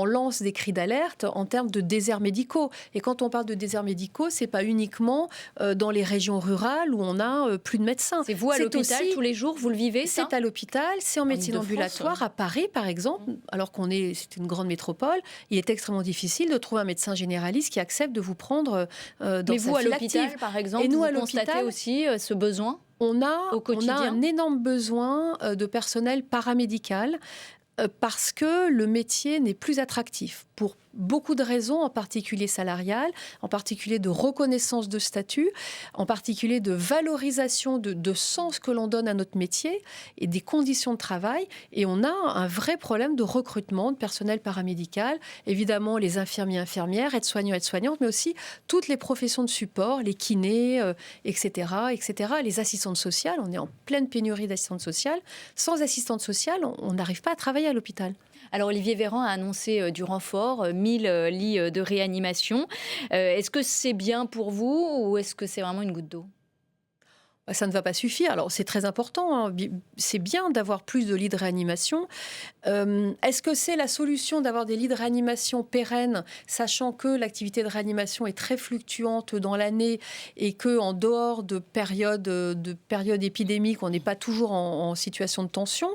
lance des cris d'alerte en termes de déserts médicaux. Et quand on parle de déserts médicaux, c'est pas uniquement dans les régions rurales où on a plus de médecins. C'est vous à l'hôpital tous les jours, vous le vivez, ça? C'est à l'hôpital, c'est en médecine ambulatoire. À Paris, par exemple, alors c'est une grande métropole, il est extrêmement difficile de trouver un médecin généraliste qui accepte de vous prendre dans Mais sa vous, à file l'hôpital, active. par exemple, Et nous, vous à l'hôpital, constatez aussi ce besoin on au quotidien? a un énorme besoin de personnel paramédical parce que le métier n'est plus attractif pour beaucoup de raisons, en particulier salariales, en particulier de reconnaissance de statut, en particulier de valorisation de sens que l'on donne à notre métier et des conditions de travail. Et on a un vrai problème de recrutement de personnel paramédical. Évidemment, les infirmiers, infirmières, aides-soignants, aides-soignantes, mais aussi toutes les professions de support, les kinés, etc., etc., les assistantes sociales. On est en pleine pénurie d'assistantes sociales. Sans assistantes sociales, on n'arrive pas à travailler à l'hôpital. Alors, Olivier Véran a annoncé du renfort, 1000 lits de réanimation. Est-ce que c'est bien pour vous ou est-ce que c'est vraiment une goutte d'eau? Ça ne va pas suffire. Alors, c'est très important. Hein. C'est bien d'avoir plus de lits de réanimation. Est-ce que c'est la solution d'avoir des lits de réanimation pérennes, sachant que l'activité de réanimation est très fluctuante dans l'année et qu'en dehors de périodes épidémiques, on n'est pas toujours en situation de tension?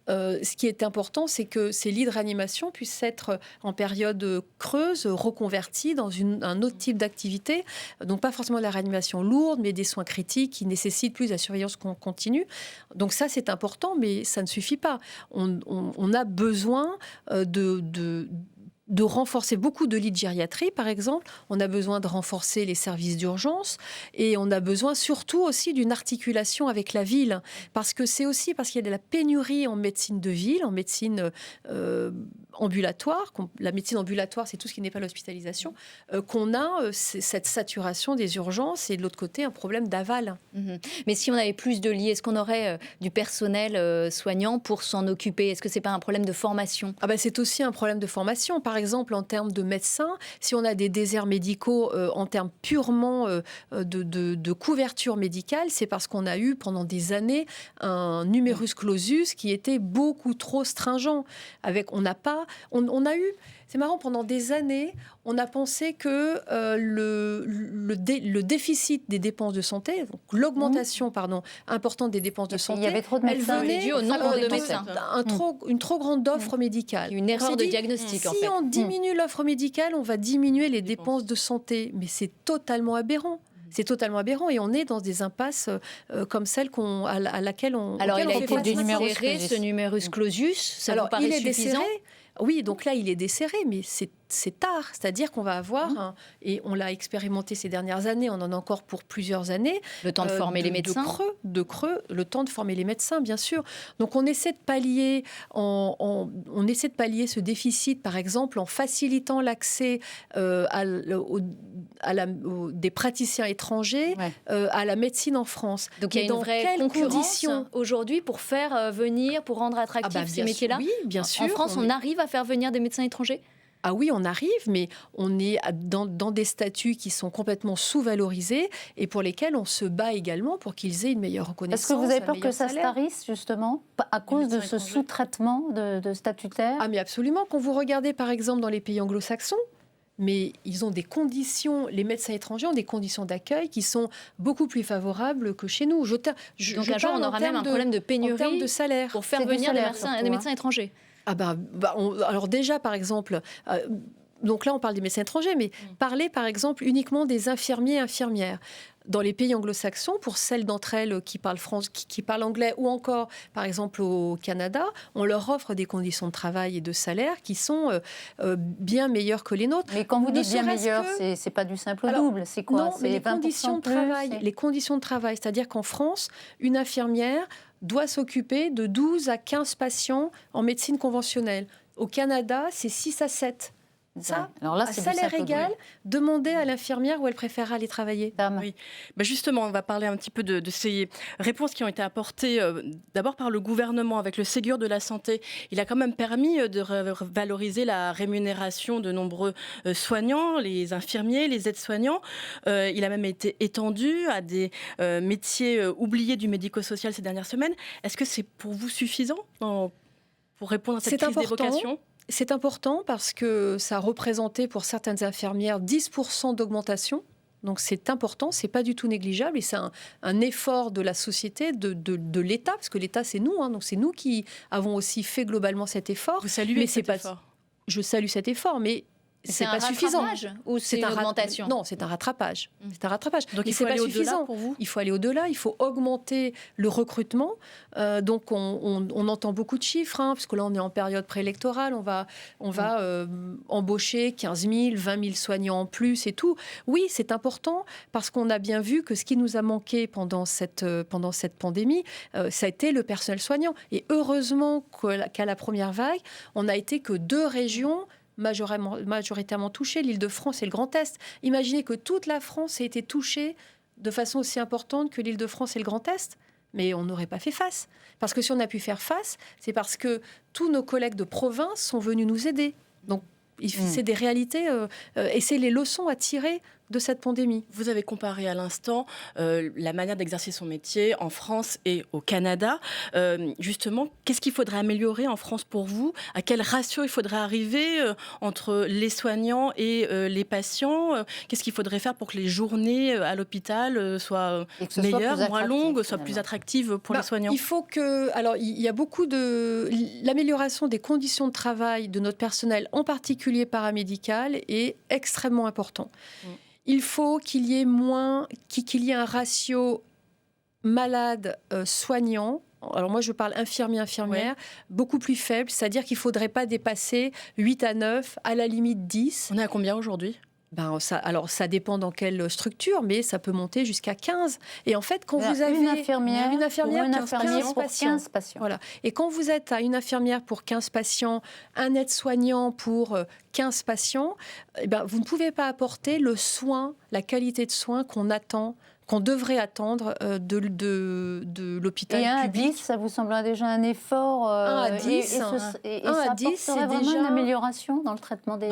Ce qui est important, c'est que ces lits de réanimation puissent être en période creuse, reconvertis dans un autre type d'activité. Donc, pas forcément de la réanimation lourde, mais des soins critiques qui nécessitent plus la surveillance continue. Donc ça, c'est important, mais ça ne suffit pas. On a besoin de renforcer beaucoup de lits de gériatrie, par exemple. On a besoin de renforcer les services d'urgence et on a besoin surtout aussi d'une articulation avec la ville. Parce qu'il y a de la pénurie en médecine de ville, en médecine ambulatoire. La médecine ambulatoire, c'est tout ce qui n'est pas l'hospitalisation, qu'on a cette saturation des urgences et de l'autre côté, un problème d'aval. Mais si on avait plus de lits, est-ce qu'on aurait du personnel soignant pour s'en occuper? Est-ce que ce n'est pas un problème de formation? C'est aussi un problème de formation. Par exemple, en termes de médecins, si on a des déserts médicaux en termes purement de couverture médicale, c'est parce qu'on a eu pendant des années un numerus clausus qui était beaucoup trop stringent. On a eu, c'est marrant, pendant des années, on a pensé que le déficit des dépenses de santé, donc l'augmentation importante des dépenses de santé, il y avait trop de médecins, elle venait dû au nombre de médecins. Une trop grande offre médicale. Une erreur de diagnostic, en fait. Si on diminue l'offre médicale, on va diminuer les dépenses de santé. Mais c'est totalement aberrant. C'est totalement aberrant et on est dans des impasses comme celle à laquelle on. Alors, il a été desserré, ce numerus clausus. Ça vous paraît suffisant? Oui, donc là, il est desserré, mais c'est tard. C'est-à-dire qu'on va avoir, et on l'a expérimenté ces dernières années, on en a encore pour plusieurs années. Le temps de former les médecins. De creux, le temps de former les médecins, bien sûr. Donc on essaie de pallier, on essaie de pallier ce déficit, par exemple, en facilitant l'accès des praticiens étrangers à la médecine en France. Donc il y a une vraie concurrence aujourd'hui pour faire venir, pour rendre attractifs ces métiers-là? Oui, bien sûr. En France, on arrive à faire venir des médecins étrangers? Ah oui, on arrive, mais on est dans des statuts qui sont complètement sous-valorisés et pour lesquels on se bat également pour qu'ils aient une meilleure reconnaissance. Est-ce que vous avez peur que ça se salaire. tarisse, justement, à cause de ce sous-traitement de statutaire? Ah mais absolument. Quand vous regardez par exemple dans les pays anglo-saxons, mais ils ont des conditions, les médecins étrangers ont des conditions d'accueil qui sont beaucoup plus favorables que chez nous. Donc un jour, on aura même un problème de pénurie en termes de salaire. pour faire venir des médecins étrangers. Ah alors déjà, par exemple, donc là, on parle des médecins étrangers, mais parler, par exemple, uniquement des infirmiers et infirmières. Dans les pays anglo-saxons, pour celles d'entre elles qui parlent qui parlent anglais ou encore, par exemple, au Canada, on leur offre des conditions de travail et de salaire qui sont bien meilleures que les nôtres. Mais quand vous dites bien meilleures, c'est pas du simple au double, c'est quoi? Non, mais les conditions de travail, c'est-à-dire qu'en France, une infirmière doit s'occuper de 12 à 15 patients en médecine conventionnelle. Au Canada, c'est 6 à 7. Ça, alors là, à salaire égal, demandez à l'infirmière où elle préfère aller travailler. Oui. Justement, on va parler un petit peu de ces réponses qui ont été apportées d'abord par le gouvernement avec le Ségur de la santé. Il a quand même permis de valoriser la rémunération de nombreux soignants, les infirmiers, les aides-soignants. Il a même été étendu à des métiers oubliés du médico-social ces dernières semaines. Est-ce que c'est pour vous suffisant pour répondre à cette crise des vocations ? C'est important parce que ça a représenté pour certaines infirmières 10% d'augmentation. Donc c'est important, c'est pas du tout négligeable et c'est un effort de la société, de l'État, parce que l'État c'est nous, donc c'est nous qui avons aussi fait globalement cet effort. Vous saluez cet effort ? Je salue cet effort, mais c'est pas suffisant. Ou c'est une augmentation? Non, c'est un rattrapage. C'est un rattrapage. Donc il faut aller au-delà pour vous? Il faut aller au-delà, il faut augmenter le recrutement. Donc on entend beaucoup de chiffres, parce que là on est en période préélectorale, on va embaucher 15 000, 20 000 soignants en plus et tout. Oui, c'est important parce qu'on a bien vu que ce qui nous a manqué pendant cette pandémie, ça a été le personnel soignant. Et heureusement qu'à la première vague, on n'a été que 2 régions majoritairement touchées, l'Île-de-France et le Grand Est. Imaginez que toute la France ait été touchée de façon aussi importante que l'Île-de-France et le Grand Est. Mais on n'aurait pas fait face. Parce que si on a pu faire face, c'est parce que tous nos collègues de province sont venus nous aider. Donc, c'est des réalités et c'est les leçons à tirer de cette pandémie. Vous avez comparé à l'instant la manière d'exercer son métier en France et au Canada. Justement, qu'est-ce qu'il faudrait améliorer en France pour vous? À quel ratio il faudrait arriver entre les soignants et les patients? Qu'est-ce qu'il faudrait faire pour que les journées à l'hôpital soient meilleures, moins longues, soient plus attractives pour les soignants? Il faut que... Alors, il y a beaucoup de... L'amélioration des conditions de travail de notre personnel, en particulier paramédical, est extrêmement important. Il faut qu'il y ait un ratio malade-soignant. Alors moi, je parle infirmière, beaucoup plus faible. C'est-à-dire qu'il ne faudrait pas dépasser 8 à 9, à la limite 10. On est à combien aujourd'hui ? Ça dépend dans quelle structure, mais ça peut monter jusqu'à 15. Et en fait, quand vous avez une infirmière pour 15 patients. Voilà. Et quand vous êtes à une infirmière pour 15 patients, un aide-soignant pour 15 patients, vous ne pouvez pas apporter le soin, la qualité de soins qu'on devrait attendre de l'hôpital public. Et 1 à 10, ça vous semble déjà un effort 1 à 10, et ça apporterait vraiment une amélioration dans le traitement des...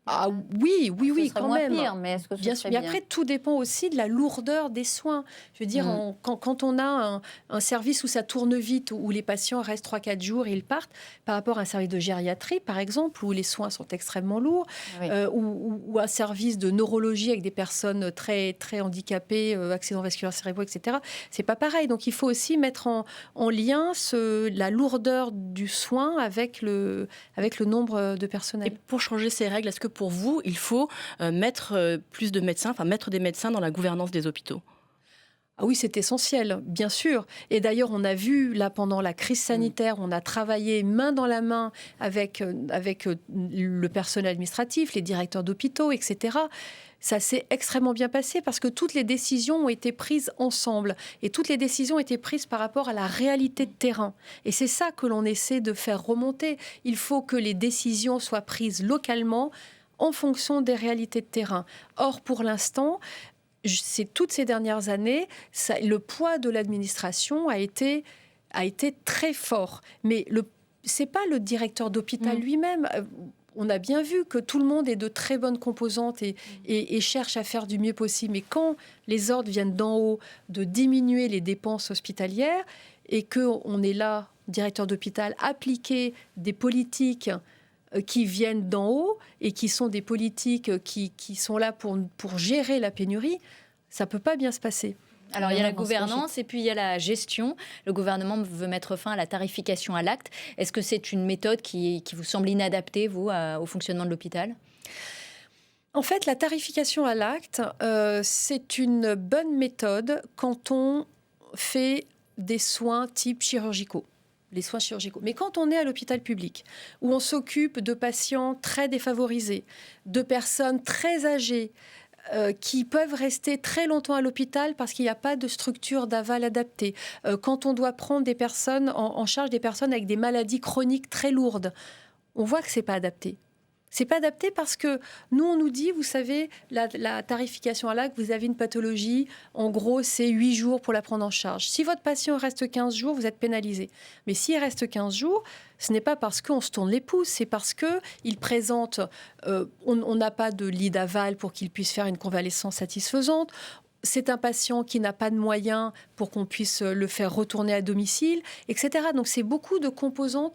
Ah oui, quand même. Pire, mais est-ce que bien sûr. Mais après, tout dépend aussi de la lourdeur des soins. Je veux dire, quand on a un service où ça tourne vite, où les patients restent 3-4 jours et ils partent, par rapport à un service de gériatrie, par exemple, où les soins sont extrêmement lourds, ou un service de neurologie avec des personnes très, très handicapées, accidents vasculaires cérébraux, etc., c'est pas pareil. Donc, il faut aussi mettre en lien la lourdeur du soin avec le nombre de personnel. Et pour changer ces règles, est-ce que pour vous, il faut mettre plus de médecins, mettre des médecins dans la gouvernance des hôpitaux? Ah oui, c'est essentiel, bien sûr. Et d'ailleurs, on a vu, là, pendant la crise sanitaire, on a travaillé main dans la main avec le personnel administratif, les directeurs d'hôpitaux, etc. Ça s'est extrêmement bien passé parce que toutes les décisions ont été prises ensemble. Et toutes les décisions ont été prises par rapport à la réalité de terrain. Et c'est ça que l'on essaie de faire remonter. Il faut que les décisions soient prises localement en fonction des réalités de terrain. Or, pour l'instant, toutes ces dernières années, le poids de l'administration a été très fort. Mais ce n'est pas le directeur d'hôpital lui-même. on a bien vu que tout le monde est de très bonnes composantes et cherche à faire du mieux possible. Mais quand les ordres viennent d'en haut de diminuer les dépenses hospitalières et qu'on est là, directeur d'hôpital, appliquer des politiques qui viennent d'en haut et qui sont des politiques qui sont là pour gérer la pénurie, ça ne peut pas bien se passer. Alors, il y a la gouvernance et puis il y a la gestion. Le gouvernement veut mettre fin à la tarification à l'acte. Est-ce que c'est une méthode qui vous semble inadaptée, vous, au fonctionnement de l'hôpital ? En fait, la tarification à l'acte, c'est une bonne méthode quand on fait des soins type chirurgicaux. Les soins chirurgicaux. Mais quand on est à l'hôpital public, où on s'occupe de patients très défavorisés, de personnes très âgées, qui peuvent rester très longtemps à l'hôpital parce qu'il n'y a pas de structure d'aval adaptée. Quand on doit prendre des personnes en charge des personnes avec des maladies chroniques très lourdes, on voit que c'est pas adapté. C'est pas adapté parce que nous, on nous dit, vous savez, la tarification à l'acte, vous avez une pathologie, en gros, c'est 8 jours pour la prendre en charge. Si votre patient reste 15 jours, vous êtes pénalisé. Mais s'il reste 15 jours, ce n'est pas parce qu'on se tourne les pouces, c'est parce qu'il présente, on n'a pas de lit d'aval pour qu'il puisse faire une convalescence satisfaisante. C'est un patient qui n'a pas de moyens pour qu'on puisse le faire retourner à domicile, etc. Donc, c'est beaucoup de composantes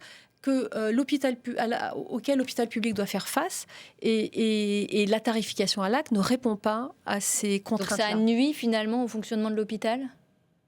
auquel l'hôpital public doit faire face et la tarification à l'acte ne répond pas à ces contraintes-là. Donc ça nuit finalement au fonctionnement de l'hôpital ?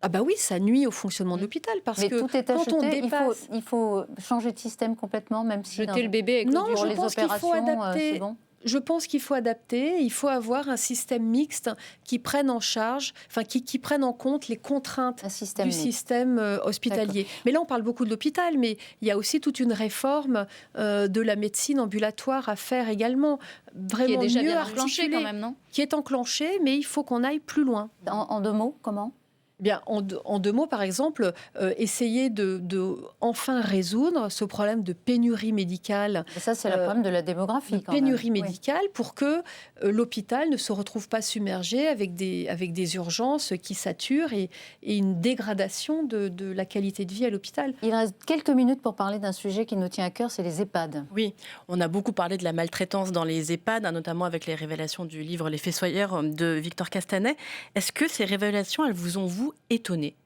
Ah bah oui, ça nuit au fonctionnement de l'hôpital parce Mais que tout est quand on acheté, dépasse... il faut changer de système complètement, même si Jeter le bébé avec Non, pour je les pense qu'il faut opérations, adapter. c'est bon. Je pense qu'il faut adapter, il faut avoir un système mixte qui prenne en charge, enfin qui prenne en compte les contraintes du système hospitalier. Mais là, on parle beaucoup de l'hôpital, mais il y a aussi toute une réforme de la médecine ambulatoire à faire également. Vraiment qui est déjà mieux bien articulée, enclenchée quand même, non ? qui est enclenchée, mais il faut qu'on aille plus loin. En 2 mots, comment ? Bien, en 2 mots, par exemple, essayer de enfin résoudre ce problème de pénurie médicale. Et ça, c'est le problème de la démographie. Pénurie médicale pour que l'hôpital ne se retrouve pas submergé avec des urgences qui saturent et une dégradation de la qualité de vie à l'hôpital. Il reste quelques minutes pour parler d'un sujet qui nous tient à cœur, c'est les EHPAD. Oui, on a beaucoup parlé de la maltraitance dans les EHPAD, notamment avec les révélations du livre Les Fossoyeurs de Victor Castanet. Est-ce que ces révélations, elles vous ont, vous, étonné?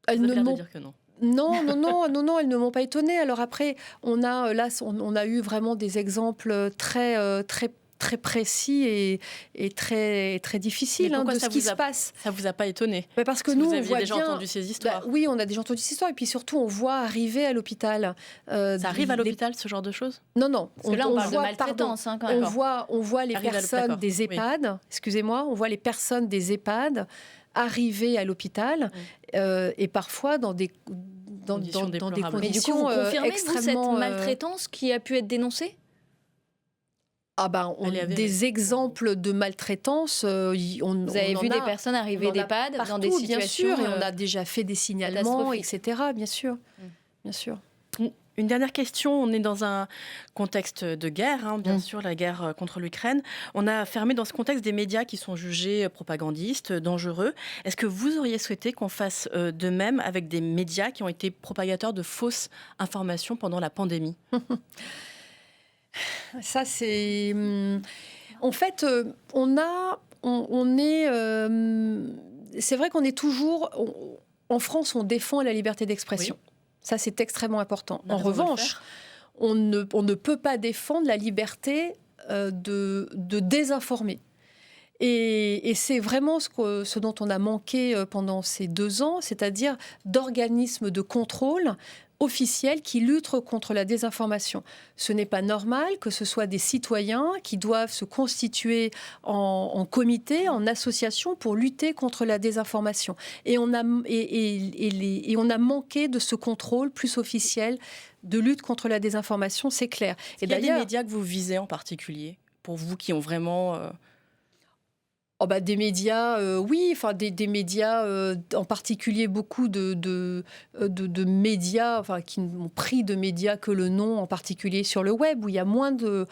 Elles Vous ne avez l'air de m'ont dire que non. Non, elles ne m'ont pas étonnée. Alors après, on a eu vraiment des exemples très précis et très difficiles de ce qui se passe. Ça vous a pas étonné? Parce que nous, vous on aviez voit déjà bien, entendu ces histoires. Oui, on a déjà entendu ces histoires. Et puis surtout, on voit arriver à l'hôpital. Ça arrive à l'hôpital, ce genre de choses? Non. Parce que là, on parle de maltraitance. Quand même. On voit les personnes des EHPAD, oui. Excusez-moi, on voit les personnes des EHPAD arriver à l'hôpital et parfois dans des conditions Mais du coup, vous confirmez extrêmement cette maltraitance qui a pu être dénoncée? Des exemples de maltraitance. Vous avez vu des personnes arriver d'EHPAD dans des situations... Bien sûr, et on a déjà fait des signalements, etc. Bien sûr. Une dernière question, on est dans un contexte de guerre, bien sûr, la guerre contre l'Ukraine. On a fermé dans ce contexte des médias qui sont jugés propagandistes, dangereux. Est-ce que vous auriez souhaité qu'on fasse de même avec des médias qui ont été propagateurs de fausses informations pendant la pandémie? Ça, c'est... En fait, c'est vrai qu'on est toujours... En France, on défend la liberté d'expression. Oui. Ça, c'est extrêmement important. En revanche, on ne peut pas défendre la liberté de désinformer. Et c'est vraiment ce dont on a manqué pendant ces 2 ans, c'est-à-dire d'organismes de contrôle officiels qui luttent contre la désinformation. Ce n'est pas normal que ce soit des citoyens qui doivent se constituer en comité, en association pour lutter contre la désinformation. Et on a manqué de ce contrôle plus officiel de lutte contre la désinformation, c'est clair. Et d'ailleurs, il y a des médias que vous visez en particulier, pour vous qui ont vraiment... Des médias, oui, des médias, en particulier beaucoup de médias, qui n'ont pris de médias que le nom, en particulier sur le web, où il y a moins de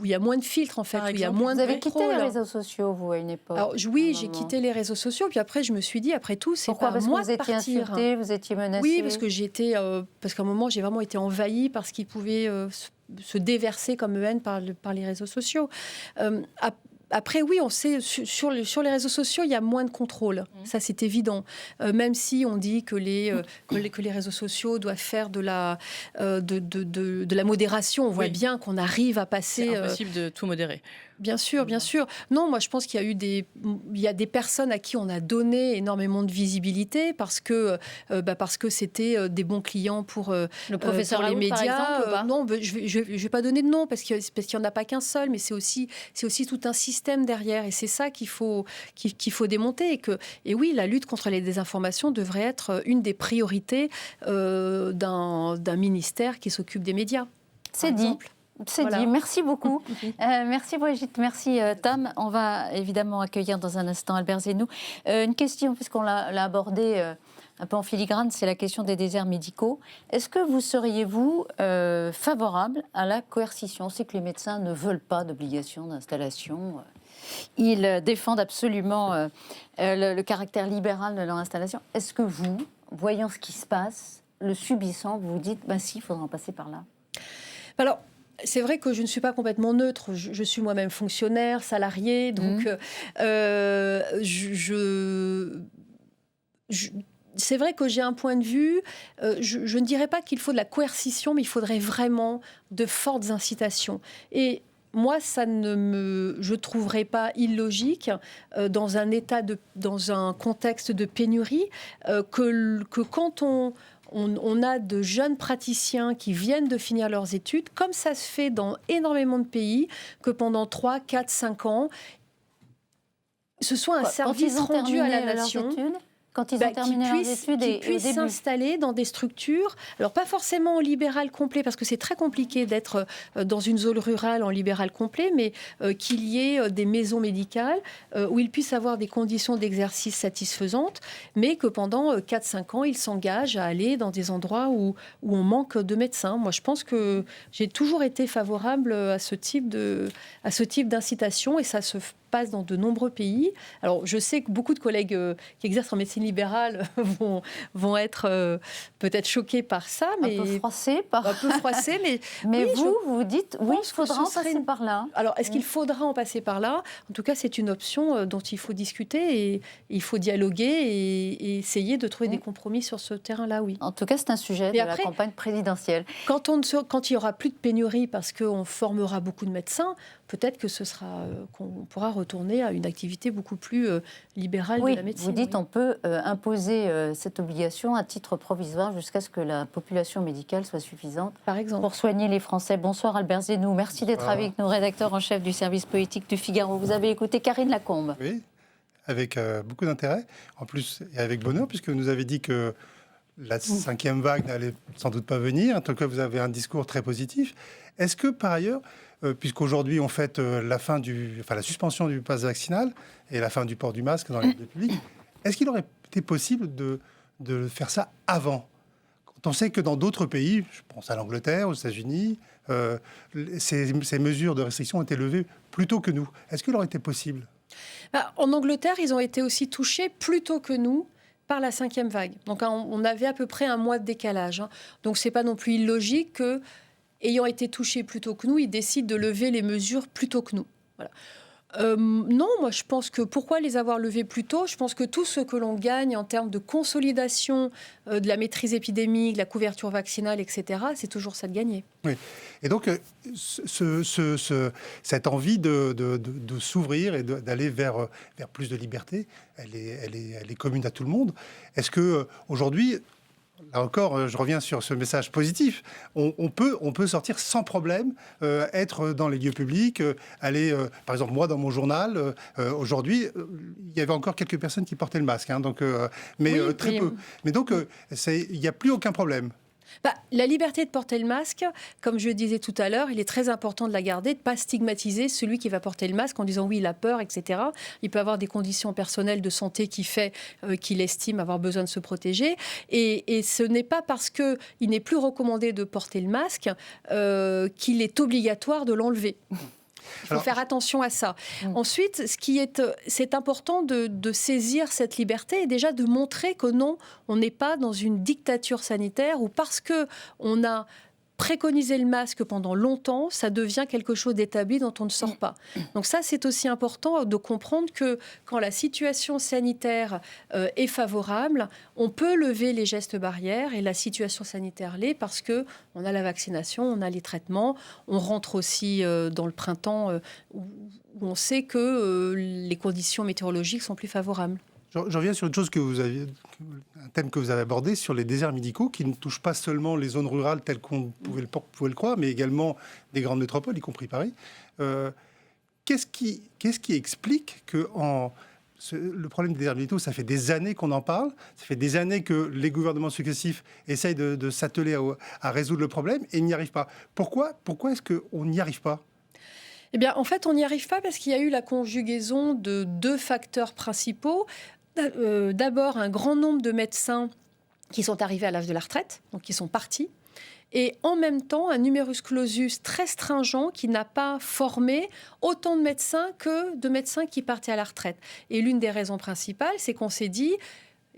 où il y a moins de filtres, en fait, où il y a moins Vous de avez quitté contrôle. les réseaux sociaux, vous, à une époque? Alors, oui, j'ai quitté les réseaux sociaux, puis après, je me suis dit, après tout, c'est Pourquoi? pas Parce à moi que vous de étiez partir. insultée, vous étiez menacée? Oui, parce que parce qu'à un moment, j'ai vraiment été envahie par ce qui pouvait se déverser comme haine par les réseaux sociaux. Après, oui, on sait, sur les réseaux sociaux, il y a moins de contrôle. Ça, c'est évident. Même si on dit que les réseaux sociaux doivent faire de la modération, on voit bien qu'on arrive à passer... C'est impossible de tout modérer. Bien sûr, bien sûr. Non, moi, je pense qu'il y a des personnes à qui on a donné énormément de visibilité parce que c'était des bons clients pour Le professeur les Raoult, par médias. exemple, ou pas Non, je vais pas donner de nom parce qu'il y en a pas qu'un seul, mais c'est aussi tout un système derrière et c'est ça qu'il faut démonter et oui, la lutte contre les désinformations devrait être une des priorités d'un ministère qui s'occupe des médias. C'est dit. C'est dit. Merci beaucoup. Merci Brigitte, merci Tam. On va évidemment accueillir dans un instant Albert Zenou. Une question, puisqu'on l'a abordée un peu en filigrane, c'est la question des déserts médicaux. Est-ce que vous seriez-vous favorable à la coercition? On sait que les médecins ne veulent pas d'obligation d'installation. Ils défendent absolument le caractère libéral de leur installation. Est-ce que vous, voyant ce qui se passe, le subissant, vous vous dites, si, il faudra en passer par là? Alors, c'est vrai que je ne suis pas complètement neutre. Je suis moi-même fonctionnaire, salarié, donc c'est vrai que j'ai un point de vue. Je ne dirais pas qu'il faut de la coercition, mais il faudrait vraiment de fortes incitations. Et moi, je trouverais pas illogique dans un contexte de pénurie que quand on a de jeunes praticiens qui viennent de finir leurs études, comme ça se fait dans énormément de pays, que pendant 3, 4, 5 ans, ce soit un service rendu à la nation. Quand ils ont terminé leurs études qu'ils puissent s'installer dans des structures, alors pas forcément en libéral complet, parce que c'est très compliqué d'être dans une zone rurale en libéral complet, mais qu'il y ait des maisons médicales où ils puissent avoir des conditions d'exercice satisfaisantes, mais que pendant 4-5 ans, ils s'engagent à aller dans des endroits où on manque de médecins. Moi, je pense que j'ai toujours été favorable à ce type d'incitation, et ça se passe dans de nombreux pays. Alors, je sais que beaucoup de collègues qui exercent en médecine libérale vont être peut-être choqués par ça. Mais un peu froissés. Mais oui, vous dites, oui, il faudra en passer par là. Alors, est-ce qu'il faudra en passer par là? En tout cas, c'est une option dont il faut discuter et il faut dialoguer et essayer de trouver des compromis sur ce terrain-là, oui. En tout cas, c'est un sujet de la campagne présidentielle. Quand il n'y aura plus de pénurie parce qu'on formera beaucoup de médecins, peut-être que qu'on pourra retourner à une activité beaucoup plus libérale de la médecine. Vous dites on peut imposer cette obligation à titre provisoire jusqu'à ce que la population médicale soit suffisante par exemple pour soigner les Français. Bonsoir Albert Zenou, merci d'être avec nous, rédacteur en chef du service politique du Figaro. Vous avez écouté Karine Lacombe. Oui, avec beaucoup d'intérêt, en plus et avec bonheur, puisque vous nous avez dit que la 5e vague n'allait sans doute pas venir. En tout cas, vous avez un discours très positif. Est-ce que, par ailleurs, puisqu'aujourd'hui on fête la suspension du pass vaccinal et la fin du port du masque dans les lieux publics, est-ce qu'il aurait été possible de faire ça avant? Quand on sait que dans d'autres pays, je pense à l'Angleterre, aux États-Unis, ces mesures de restriction ont été levées plus tôt que nous. Est-ce qu'il aurait été possible? En Angleterre, ils ont été aussi touchés plus tôt que nous par la 5e vague. Donc on avait à peu près un mois de décalage. Donc c'est pas non plus illogique que, ayant été touchés plus tôt que nous, ils décident de lever les mesures plus tôt que nous. Voilà. Non, moi je pense que pourquoi les avoir levés plus tôt? Je pense que tout ce que l'on gagne en termes de consolidation de la maîtrise épidémique, de la couverture vaccinale, etc., c'est toujours ça de gagner. Oui. Et donc cette envie de s'ouvrir et d'aller vers plus de liberté, elle est commune à tout le monde. Est-ce que aujourd'hui, là encore, je reviens sur ce message positif. On peut sortir sans problème, être dans les lieux publics, aller, par exemple, moi, dans mon journal, aujourd'hui, il y avait encore quelques personnes qui portaient le masque, mais très peu. Mais donc, il n'y a plus aucun problème. La liberté de porter le masque, comme je le disais tout à l'heure, il est très important de la garder, de ne pas stigmatiser celui qui va porter le masque en disant oui, il a peur, etc. Il peut avoir des conditions personnelles de santé qui fait qu'il estime avoir besoin de se protéger. Et ce n'est pas parce qu'il n'est plus recommandé de porter le masque qu'il est obligatoire de l'enlever. Il faut faire attention à ça. Ensuite, c'est important de saisir cette liberté et déjà de montrer que non, on n'est pas dans une dictature sanitaire ou parce qu'on a préconiser le masque pendant longtemps, ça devient quelque chose d'établi dont on ne sort pas. Donc ça, c'est aussi important de comprendre que quand la situation sanitaire est favorable, on peut lever les gestes barrières et la situation sanitaire l'est parce qu'on a la vaccination, on a les traitements, on rentre aussi dans le printemps où on sait que les conditions météorologiques sont plus favorables. Je reviens sur une chose un thème que vous avez abordé sur les déserts médicaux qui ne touchent pas seulement les zones rurales telles qu'on pouvait le croire, mais également des grandes métropoles, y compris Paris. Qu'est-ce qui explique que le problème des déserts médicaux, ça fait des années qu'on en parle, ça fait des années que les gouvernements successifs essayent de s'atteler à résoudre le problème et n'y arrivent pas. Pourquoi est-ce qu'on n'y arrive pas ? Eh bien, en fait, on n'y arrive pas parce qu'il y a eu la conjugaison de deux facteurs principaux. D'abord, un grand nombre de médecins qui sont arrivés à l'âge de la retraite, donc qui sont partis. Et en même temps, un numerus clausus très stringent qui n'a pas formé autant de médecins que de médecins qui partaient à la retraite. Et l'une des raisons principales, c'est qu'on s'est dit,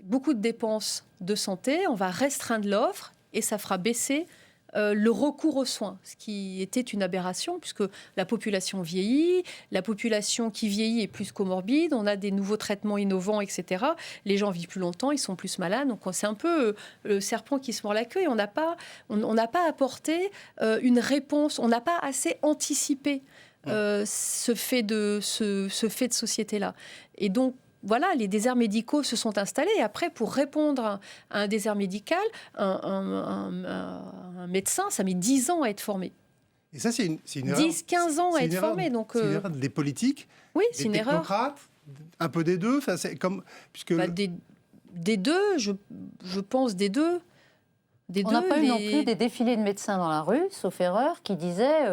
beaucoup de dépenses de santé, on va restreindre l'offre et ça fera baisser le recours aux soins, ce qui était une aberration puisque la population vieillit, la population qui vieillit est plus comorbide, on a des nouveaux traitements innovants, etc. Les gens vivent plus longtemps, ils sont plus malades, donc c'est un peu le serpent qui se mord la queue et on n'a pas apporté une réponse, on n'a pas assez anticipé ce fait de société-là. Et donc, voilà, les déserts médicaux se sont installés. Après, pour répondre à un désert médical, un médecin, ça met 10 ans à être formé. Et ça, c'est une erreur. 10-15 ans à être formé. Donc, c'est une erreur des politiques, oui, c'est une erreur. Des technocrates, un peu des deux. Enfin, c'est comme, puisque des deux, je pense des deux. On n'a pas eu non plus des défilés de médecins dans la rue, sauf erreur, qui disaient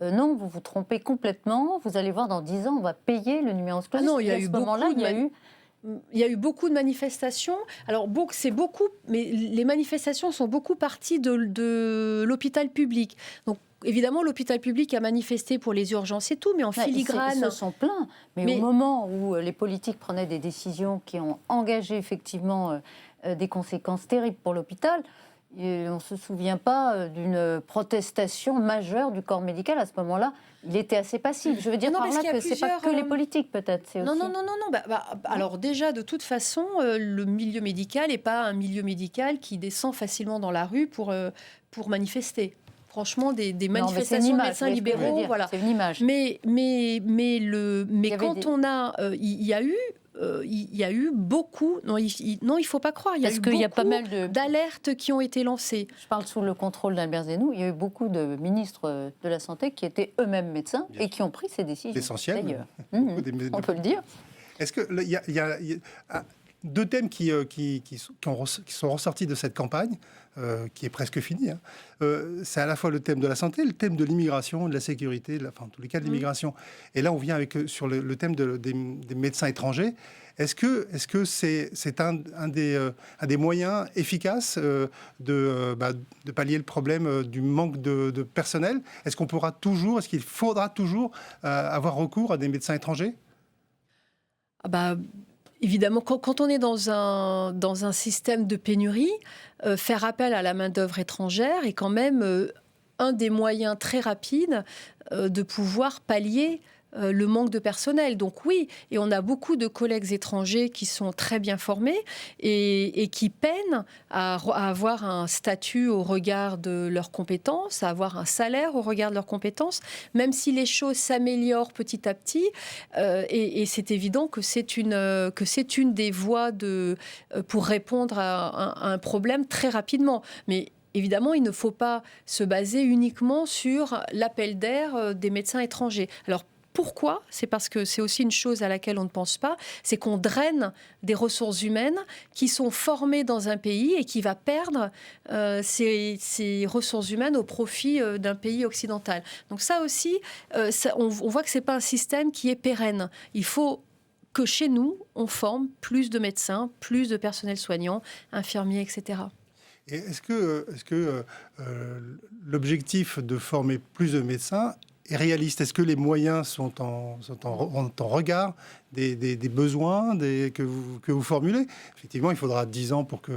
non, vous vous trompez complètement, vous allez voir dans 10 ans, on va payer le numerus clausus. Non, il y a eu beaucoup de manifestations. Alors, c'est beaucoup, mais les manifestations sont beaucoup parties de l'hôpital public. Donc, évidemment, l'hôpital public a manifesté pour les urgences et tout, mais en filigrane... Ils se sont plaints. Mais au moment où les politiques prenaient des décisions qui ont engagé effectivement des conséquences terribles pour l'hôpital, on ne se souvient pas d'une protestation majeure du corps médical. À ce moment-là, il était assez passif. Je veux dire par là que ce n'est pas que les politiques, peut-être. Non. Alors déjà, de toute façon, le milieu médical n'est pas un milieu médical qui descend facilement dans la rue pour manifester. Franchement, des manifestations de médecins libéraux, voilà. C'est une image. Mais quand on a... il y a eu beaucoup... Non, il ne faut pas croire. Il y a eu beaucoup d'alertes qui ont été lancées. Je parle sous le contrôle d'Albert Zeynou. Il y a eu beaucoup de ministres de la Santé qui étasont eux-mêmes médecins et qui ont pris ces décisions. Essentiel. D'ailleurs. On peut le dire. Est-ce qu'il y a deux thèmes qui sont ressortis de cette campagne, qui est presque finie. C'est à la fois le thème de la santé, le thème de l'immigration, de la sécurité, en tous les cas de l'immigration. Et là, on vient sur le thème des médecins étrangers. Est-ce que c'est un des moyens efficaces de pallier le problème du manque de personnel ? Est-ce qu'il faudra toujours avoir recours à des médecins étrangers ? Évidemment, quand on est dans un système de pénurie, faire appel à la main-d'œuvre étrangère est quand même un des moyens très rapides de pouvoir pallier le manque de personnel. Donc oui, et on a beaucoup de collègues étrangers qui sont très bien formés et qui peinent à avoir un statut au regard de leurs compétences, à avoir un salaire au regard de leurs compétences, même si les choses s'améliorent petit à petit. Et c'est évident que c'est une des voies pour répondre à un problème très rapidement. Mais évidemment, il ne faut pas se baser uniquement sur l'appel d'air des médecins étrangers. Alors, pourquoi ? C'est parce que c'est aussi une chose à laquelle on ne pense pas, c'est qu'on draine des ressources humaines qui sont formées dans un pays et qui va perdre ces ressources humaines au profit d'un pays occidental. Donc ça aussi, on voit que ce n'est pas un système qui est pérenne. Il faut que chez nous, on forme plus de médecins, plus de personnel soignant, infirmiers, etc. Et est-ce que l'objectif de former plus de médecins réaliste? Est-ce que les moyens sont en regard des besoins que vous formulez? Effectivement, il faudra 10 ans pour que,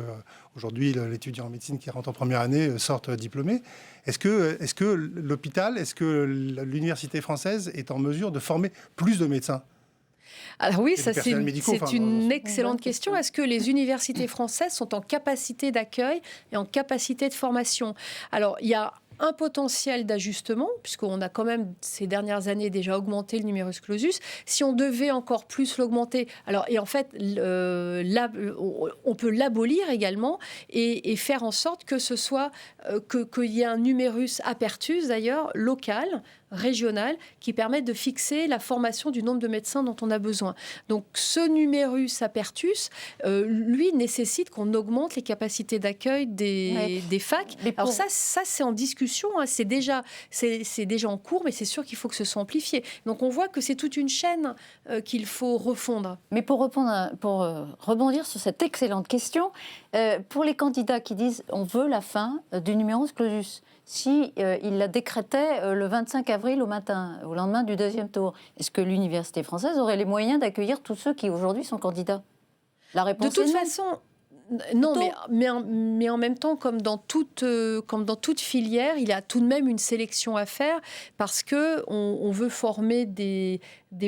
aujourd'hui, l'étudiant en médecine qui rentre en première année sorte diplômé. Est-ce que l'hôpital, est-ce que l'université française est en mesure de former plus de médecins? Alors oui, ça personnels médicaux, c'est une excellente question. Est-ce que les universités françaises sont en capacité d'accueil et en capacité de formation? Alors, il y a un potentiel d'ajustement, puisqu'on a quand même ces dernières années déjà augmenté le numerus clausus. Si on devait encore plus l'augmenter, alors, et en fait, on peut l'abolir également et faire en sorte que ce soit qu'il y ait un numerus apertus d'ailleurs local, régional, qui permette de fixer la formation du nombre de médecins dont on a besoin. Donc ce numerus apertus, lui, nécessite qu'on augmente les capacités d'accueil des facs. Alors ça c'est en discussion, hein. c'est déjà en cours, mais c'est sûr qu'il faut que ce soit amplifié. Donc on voit que c'est toute une chaîne qu'il faut refondre. Mais pour rebondir sur cette excellente question, pour les candidats qui disent on veut la fin du numerus clausus, si il la décrétait le 25 avril au matin, au lendemain du deuxième tour, est-ce que l'université française aurait les moyens d'accueillir tous ceux qui aujourd'hui sont candidats? La réponse de toute est non. façon, non, mais en même temps, comme dans toute filière, il y a tout de même une sélection à faire parce qu'on veut former des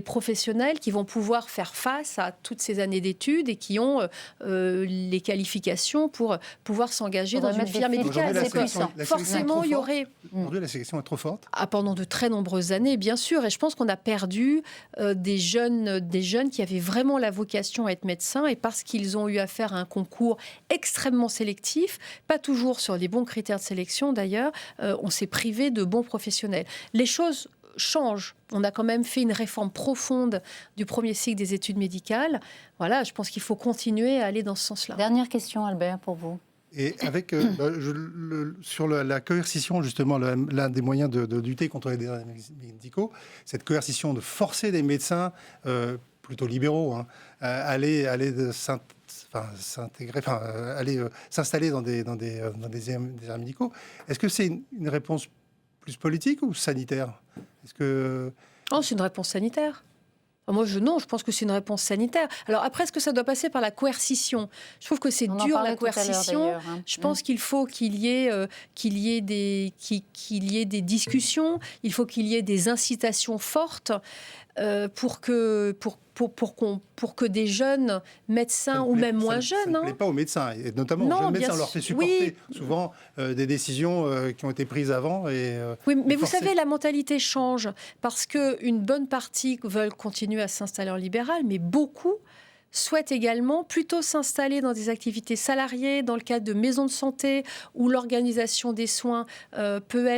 professionnels qui vont pouvoir faire face à toutes ces années d'études et qui ont les qualifications pour pouvoir s'engager dans une filière médicale. C'est puissant. Forcément, il y aurait... Aujourd'hui, la sélection est trop forte. Pendant de très nombreuses années, bien sûr. Et je pense qu'on a perdu des jeunes qui avaient vraiment la vocation à être médecins et parce qu'ils ont eu affaire à un concours extrêmement sélectif, pas toujours sur les bons critères de sélection d'ailleurs, on s'est privé de bons professionnels. Les choses changent. On a quand même fait une réforme profonde du premier cycle des études médicales. Voilà, je pense qu'il faut continuer à aller dans ce sens-là. Dernière question, Albert, pour vous. Et avec, sur la coercition, justement, l'un des moyens de lutter contre les déserts médicaux, cette coercition de forcer des médecins, plutôt libéraux, hein, aller s'installer dans des déserts médicaux. Est-ce que c'est une réponse plus politique ou sanitaire? Oh, c'est une réponse sanitaire. Je pense que c'est une réponse sanitaire. Alors après, est-ce que ça doit passer par la coercition? Je trouve que c'est dur, la coercition. Je pense qu'il faut qu'il y ait des discussions, il faut qu'il y ait des incitations fortes pour que des jeunes médecins ou même moins jeunes... Ça ne plaît pas aux médecins, et notamment aux jeunes médecins. On leur fait supporter souvent des décisions qui ont été prises avant. Oui, mais vous savez, la mentalité change parce qu'une bonne partie veulent continuer à s'installer en libéral, mais beaucoup souhaitent également plutôt s'installer dans des activités salariées, dans le cadre de maisons de santé, où l'organisation des soins peut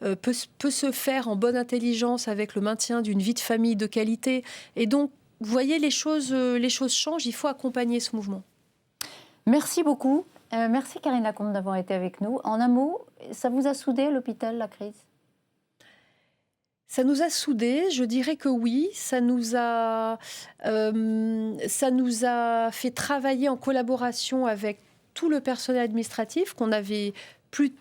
se faire en bonne intelligence avec le maintien d'une vie de famille de qualité. Et donc, vous voyez, les choses changent, il faut accompagner ce mouvement. Merci beaucoup. Merci Karine Lacombe d'avoir été avec nous. En un mot, ça vous a soudé l'hôpital, la crise ? Ça nous a soudés, je dirais que oui. Ça nous a fait travailler en collaboration avec tout le personnel administratif qu'on n'avait pas plus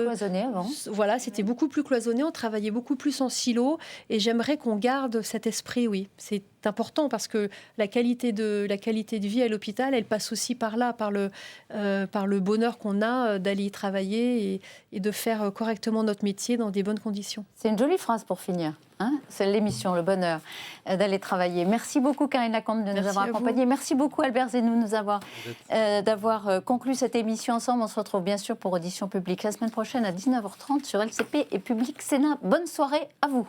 cloisonné avant. Voilà, c'était beaucoup plus cloisonné, on travaillait beaucoup plus en silo et j'aimerais qu'on garde cet esprit, oui. C'est important parce que la qualité de vie à l'hôpital, elle passe aussi par là, par le bonheur qu'on a d'aller y travailler et de faire correctement notre métier dans des bonnes conditions. C'est une jolie phrase pour finir. C'est l'émission, le bonheur d'aller travailler. Merci beaucoup Karine Lacombe de nous avoir accompagnés. Merci beaucoup Albert Zenou d'avoir conclu cette émission ensemble. On se retrouve bien sûr pour Audition publique la semaine prochaine à 19h30 sur LCP et Public Sénat. Bonne soirée à vous.